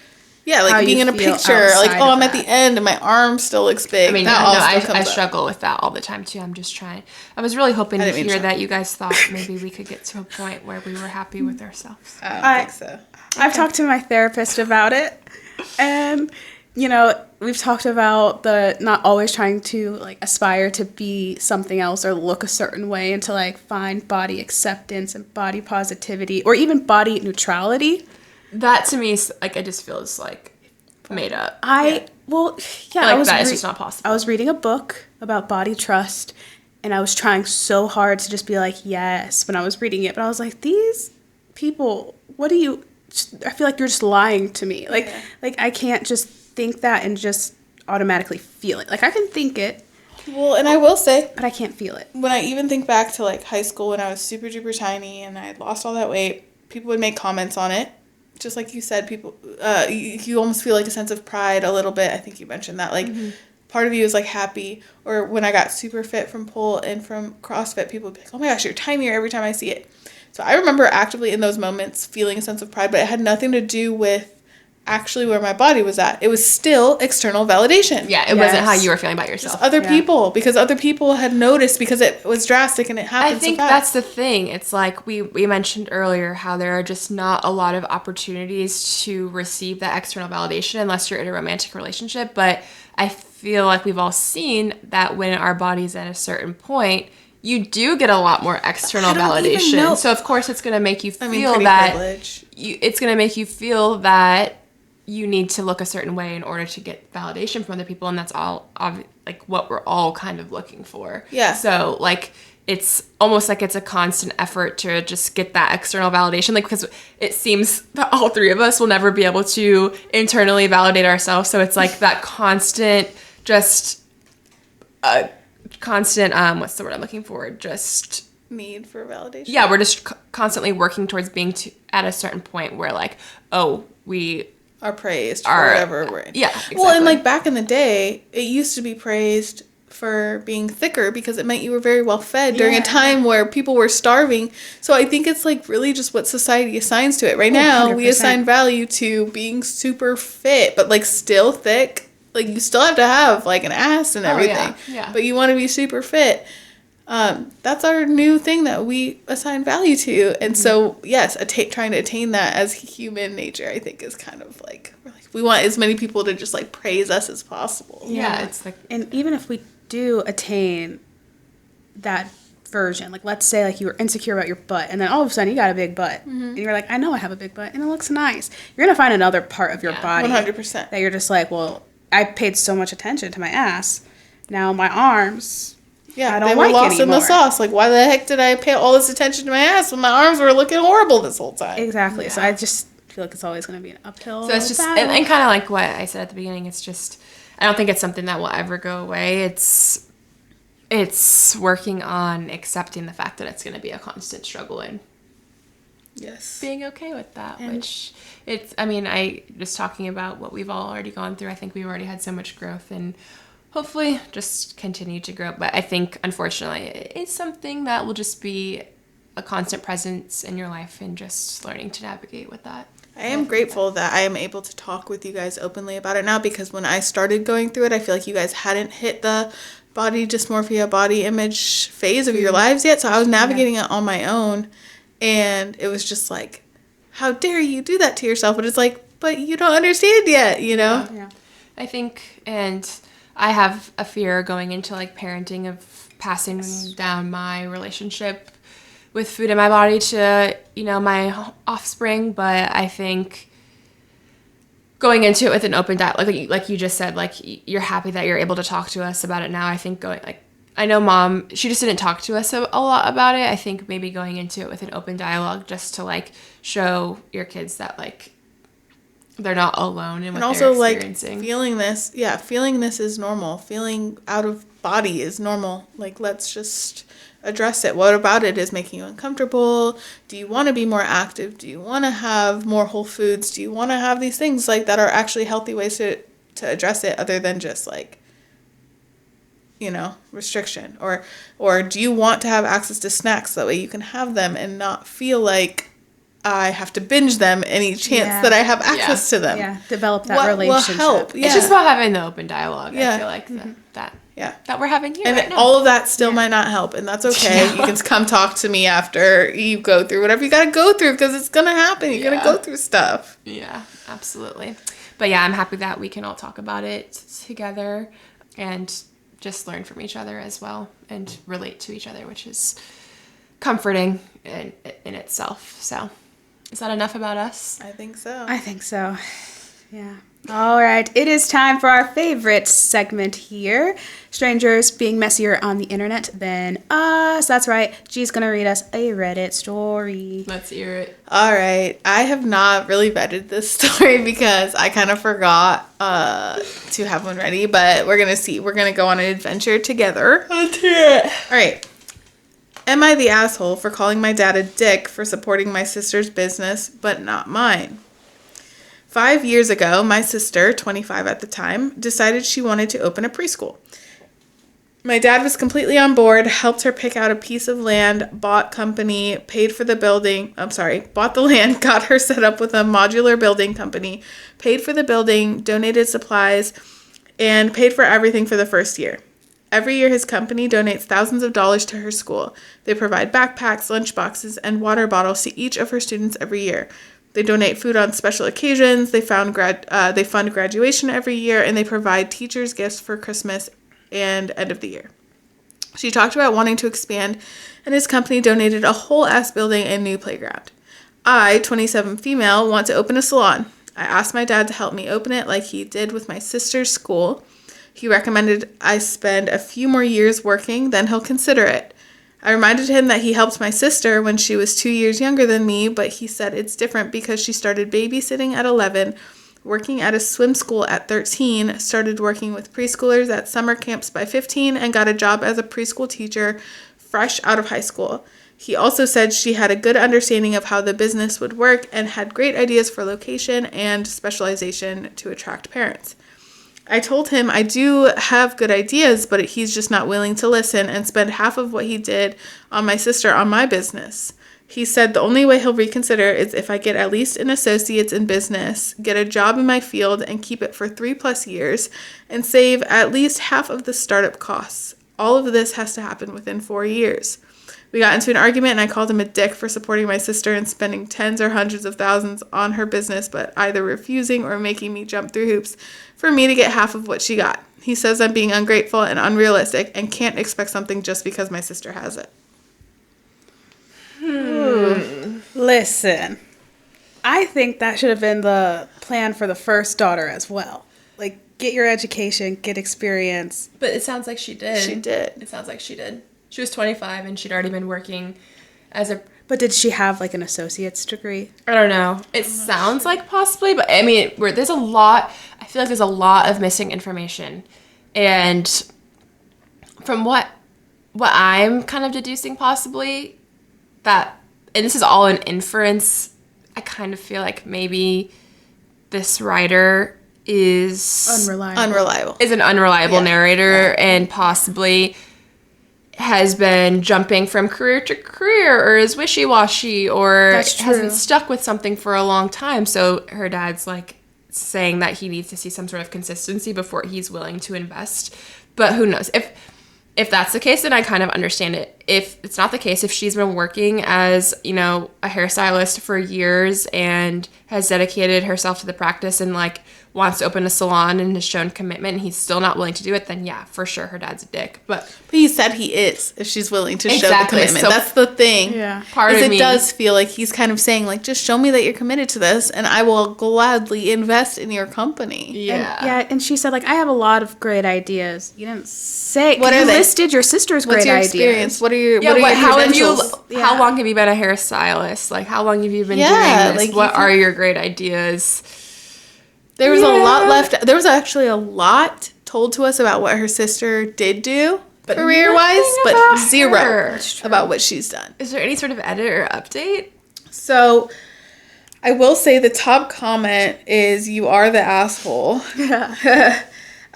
Yeah, like how being you in a feel picture, like, outside oh, of I'm at that. the end and my arm still looks big. I mean, That no, all still I comes up. struggle with that all the time too. I'm just trying. I was really hoping I to didn't mean hear to that you guys thought maybe we could get to a point where we were happy with ourselves. I don't I- think so. I've talked to my therapist about it, and we've talked about the not always trying to like aspire to be something else or look a certain way and to like find body acceptance and body positivity or even body neutrality. That to me is like, it just feels like made up. I Like that is just not possible. I was reading a book about body trust, and I was trying so hard to just be like, yes, when I was reading it. But I was like, these people, what do you... I feel like you're just lying to me. Like, Yeah. like I can't just think that and just automatically feel it. Like, I can think it, Well, and I will say, but I can't feel it. when I even think back to like high school when I was super duper tiny and I had lost all that weight, people would make comments on it. Just like you said, people, you almost feel like a sense of pride a little bit. I think you mentioned that. Like, part of you is like happy. Or when I got super fit from pole and from CrossFit, people would be like, oh my gosh, you're tinier every time I see it. So I remember actively in those moments feeling a sense of pride, but it had nothing to do with actually where my body was at. It was still external validation. Yeah, it wasn't how Yes. you were feeling about yourself. Other Yeah. people, because other people had noticed because it was drastic and it happened I think so fast. that's the thing. It's like we mentioned earlier how there are just not a lot of opportunities to receive that external validation unless you're in a romantic relationship. But I feel like we've all seen that when our body's at a certain point, you do get a lot more external I don't even validation. know. So of course it's going to make you feel pretty that privilege. it's going to make you feel that you need to look a certain way in order to get validation from other people, and that's all like what we're all kind of looking for. Yeah. So like it's almost like it's a constant effort to just get that external validation, like because it seems that all three of us will never be able to internally validate ourselves. So it's like that constant, just constant what's the word I'm looking for? Just Need for validation. yeah, we're just constantly working towards being at a certain point where like, oh, we Are praised for are whatever we're in. Yeah, exactly. Well, and like back in the day, it used to be praised for being thicker because it meant you were very well fed during a time where people were starving. So I think it's like really just what society assigns to it. Right now, we 100%. assign value to being super fit, but like still thick. Like you still have to have like an ass and everything. yeah. But you want to be super fit. That's our new thing that we assign value to. And so, yes, trying to attain that as human nature, I think is kind of like, we want as many people to just like praise us as possible. yeah, it's like And even if we do attain that version, like let's say like you were insecure about your butt and then all of a sudden you got a big butt and you're like, I know I have a big butt and it looks nice. You're going to find another part of your Yeah, body 100%. that you're just like, well, I paid so much attention to my ass. Now my arms, Yeah, I don't they were like lost in the anymore. sauce. Like, why the heck did I pay all this attention to my ass when my arms were looking horrible this whole time? exactly. So I just feel like it's always going to be an uphill so it's just battle. and kind of like what I said at the beginning. It's just I don't think it's something that will ever go away. It's it's working on accepting the fact that it's going to be a constant struggle and Yes. being okay with that, which I just talking about what we've all already gone through, I think we've already had so much growth and hopefully just continue to grow. But I think, unfortunately, it's something that will just be a constant presence in your life and just learning to navigate with that. I am grateful that I am able to talk with you guys openly about it now, because when I started going through it, I feel like you guys hadn't hit the body dysmorphia, body image phase of your lives yet. So I was navigating it on my own. And it was just like, how dare you do that to yourself? But it's like, but you don't understand yet, you know? Yeah. I think, and I have a fear going into like parenting of passing down my relationship with food in my body to, my offspring. But I think going into it with an open dialogue, like you just said, like you're happy that you're able to talk to us about it now. I think I know Mom, she just didn't talk to us a lot about it. I think maybe going into it with an open dialogue just to like show your kids that like they're not alone in what they're experiencing. Like feeling this is normal. Feeling out of body is normal. Like, let's just address it. What about it is making you uncomfortable? Do you want to be more active? Do you want to have more whole foods? Do you want to have these things like that are actually healthy ways to address it, other than just like, restriction? Or do you want to have access to snacks so that way you can have them and not feel like I have to binge them any chance that I have access to them? Yeah, develop that relationship. Will help? Yeah. It's just about having the open dialogue. Yeah. I feel like that we're having here and right now. all of that still might not help, and that's okay. You can come talk to me after you go through whatever you got to go through, because it's going to happen. You're going to go through stuff. Yeah, absolutely. But yeah, I'm happy that we can all talk about it together and just learn from each other as well and relate to each other, which is comforting in itself. So is that enough about us? I think so. Yeah. All right. It is time for our favorite segment here. Strangers being messier on the internet than us. That's right. G's going to read us a Reddit story. Let's hear it. All right. I have not really vetted this story because I kind of forgot to have one ready, but we're going to see. We're going to go on an adventure together. Let's hear it. All right. Am I the asshole for calling my dad a dick for supporting my sister's business, but not mine? 5 years ago, my sister, 25 at the time, decided she wanted to open a preschool. My dad was completely on board, helped her pick out a piece of land, bought the land, got her set up with a modular building company, paid for the building, donated supplies, and paid for everything for the first year. Every year, his company donates thousands of dollars to her school. They provide backpacks, lunch boxes, and water bottles to each of her students every year. They donate food on special occasions, they fund graduation every year, and they provide teachers gifts for Christmas and end of the year. She talked about wanting to expand, and his company donated a whole ass building and new playground. I, 27 female, want to open a salon. I asked my dad to help me open it like he did with my sister's school. He recommended I spend a few more years working, then he'll consider it. I reminded him that he helped my sister when she was 2 years younger than me, but he said it's different because she started babysitting at 11, working at a swim school at 13, started working with preschoolers at summer camps by 15, and got a job as a preschool teacher fresh out of high school. He also said she had a good understanding of how the business would work and had great ideas for location and specialization to attract parents. I told him I do have good ideas, but he's just not willing to listen and spend half of what he did on my sister on my business. He said the only way he'll reconsider is if I get at least an associate's in business, get a job in my field, and keep it for 3+ years, and save at least half of the startup costs. All of this has to happen within 4 years. We got into an argument, and I called him a dick for supporting my sister and spending tens or hundreds of thousands on her business, but either refusing or making me jump through hoops for me to get half of what she got. He says I'm being ungrateful and unrealistic and can't expect something just because my sister has it. Listen, I think that should have been the plan for the first daughter as well. Like, get your education, get experience. But it sounds like she did. She did. It sounds like she did. She was 25 and she'd already been working as a... But did she have, like, an associate's degree? I don't know. It sounds like possibly, but I mean, there's a lot... I feel like there's a lot of missing information. And from what what I'm kind of deducing possibly that, and this is all an inference, I kind of feel like maybe this writer is Unreliable. Is an unreliable narrator and possibly has been jumping from career to career or is wishy-washy or hasn't stuck with something for a long time. So her dad's like saying that he needs to see some sort of consistency before he's willing to invest. But who knows? If that's the case, then I kind of understand it. If it's not the case, if she's been working as, you know, a hairstylist for years and has dedicated herself to the practice and like wants to open a salon and has shown commitment and he's still not willing to do it, then yeah, for sure her dad's a dick. But he said he is, if she's willing to show the commitment. So that's the thing. Yeah. Part of me does feel like he's kind of saying like, just show me that you're committed to this and I will gladly invest in your company. Yeah. And she said like, I have a lot of great ideas. You didn't say, what you are they? Listed your sister's What's great your ideas. experience? What are your how credentials? how long have you been a hairstylist? Like how long have you been doing this? like, what are your great ideas? There was a lot left. There was actually a lot told to us about what her sister did do career-wise, but zero about what she's done. Is there any sort of edit or update? So I will say the top comment is, "You are the asshole."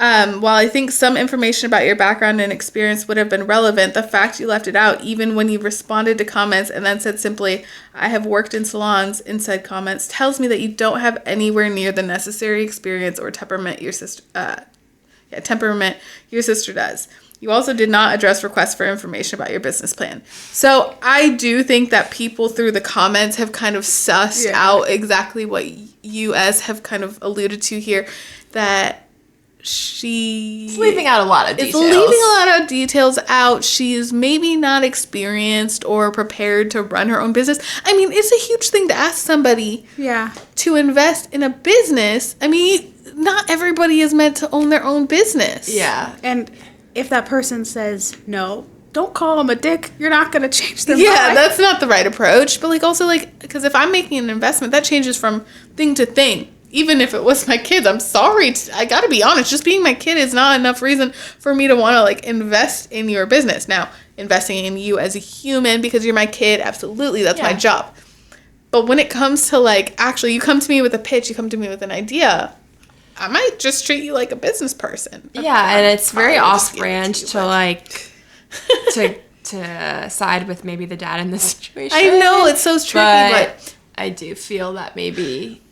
While I think some information about your background and experience would have been relevant, the fact you left it out, even when you responded to comments and then said simply, "I have worked in salons," in said comments, tells me that you don't have anywhere near the necessary experience or temperament your sister does. You also did not address requests for information about your business plan. So I do think that people through the comments have kind of sussed out exactly what you have kind of alluded to here, that she's leaving out a lot of details. It's leaving a lot of details out. She's maybe not experienced or prepared to run her own business. I mean, it's a huge thing to ask somebody to invest in a business. I mean, not everybody is meant to own their own business. Yeah. And if that person says no, don't call them a dick. You're not going to change their mind. Yeah, that's not the right approach. But, like, also, like, because if I'm making an investment, that changes from thing to thing. Even if it was my kids, I'm sorry. I got to be honest. Just being my kid is not enough reason for me to want to, like, invest in your business. Now, investing in you as a human because you're my kid, absolutely. That's my job. But when it comes to, like, actually, you come to me with a pitch, you come to me with an idea, I might just treat you like a business person. Yeah, and it's very off-brand to, like, to side with maybe the dad in this situation. I know, it's so tricky, but I do feel that maybe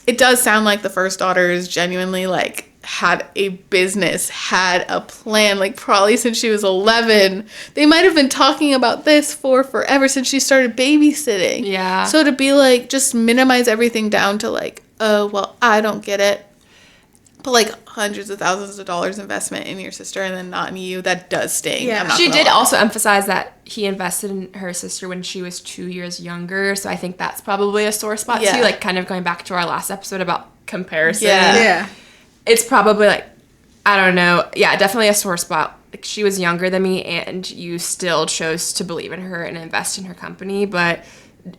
it does sound like the first daughter is genuinely, like, had a business, had a plan, like, probably since she was 11. They might have been talking about this for forever since she started babysitting. Yeah. So to be, like, just minimize everything down to, like, oh, well, I don't get it. But, like, hundreds of thousands of dollars investment in your sister and then not in you, that does sting. Yeah. She did also emphasize that he invested in her sister when she was 2 years younger. So I think that's probably a sore spot too. Like, kind of going back to our last episode about comparison. Yeah. It's probably, like, I don't know. Yeah, definitely a sore spot. Like, she was younger than me and you still chose to believe in her and invest in her company. But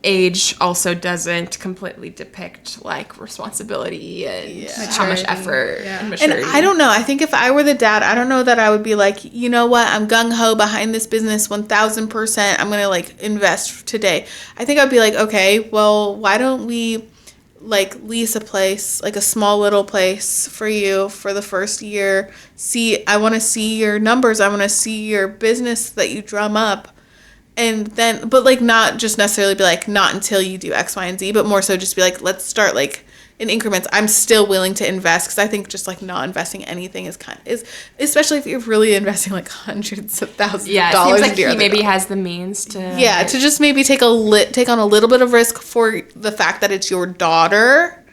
age also doesn't completely depict, like, responsibility and how much effort and maturity. And I don't know. I think if I were the dad, I don't know that I would be like, you know what? I'm gung-ho behind this business 1,000%. I'm going to, like, invest today. I think I'd be like, okay, well, why don't we, like, lease a place, like a small little place for you for the first year. I want to see your numbers. I want to see your business that you drum up. And then, but, like, not just necessarily be like, not until you do X, Y, and Z, but more so just be like, let's start, like, in increments. I'm still willing to invest because I think just, like, not investing anything is especially if you're really investing, like, hundreds of thousands of dollars. It seems like he maybe has the means to. Yeah, to just maybe take on a little bit of risk for the fact that it's your daughter.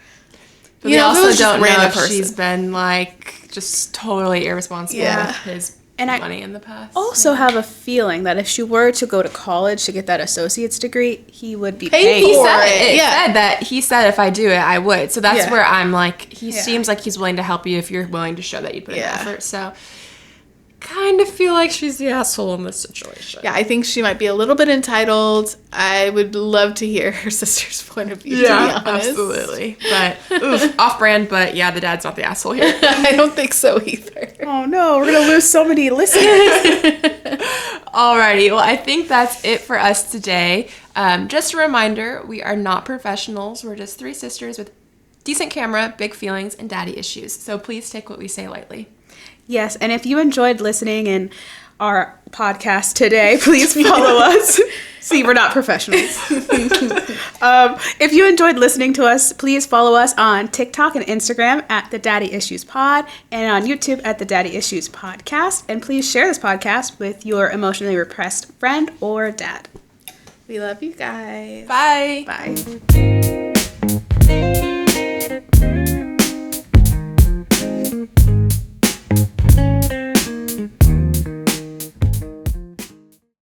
But you also don't know if she's been, like, just totally irresponsible with his money in the past. Also have a feeling that if she were to go to college to get that associate's degree, he would be paid He for said it. He said if I do it, I would. So that's where I'm like, he seems like he's willing to help you if you're willing to show that you put in effort. So kind of feel like she's the asshole in this situation. Yeah, I think she might be a little bit entitled. I would love to hear her sister's point of view, to be honest. Absolutely. But, off-brand, but yeah, the dad's not the asshole here. I don't think so either. Oh no, we're going to lose so many listeners. Alrighty, well, I think that's it for us today. Just a reminder, we are not professionals. We're just three sisters with decent camera, big feelings, and daddy issues. So please take what we say lightly. Yes, and if you enjoyed listening in our podcast today, please follow us. See, we're not professionals. If you enjoyed listening to us, please follow us on TikTok and Instagram at The Daddy Issues Pod and on YouTube at The Daddy Issues Podcast. And please share this podcast with your emotionally repressed friend or dad. We love you guys. Bye. Bye.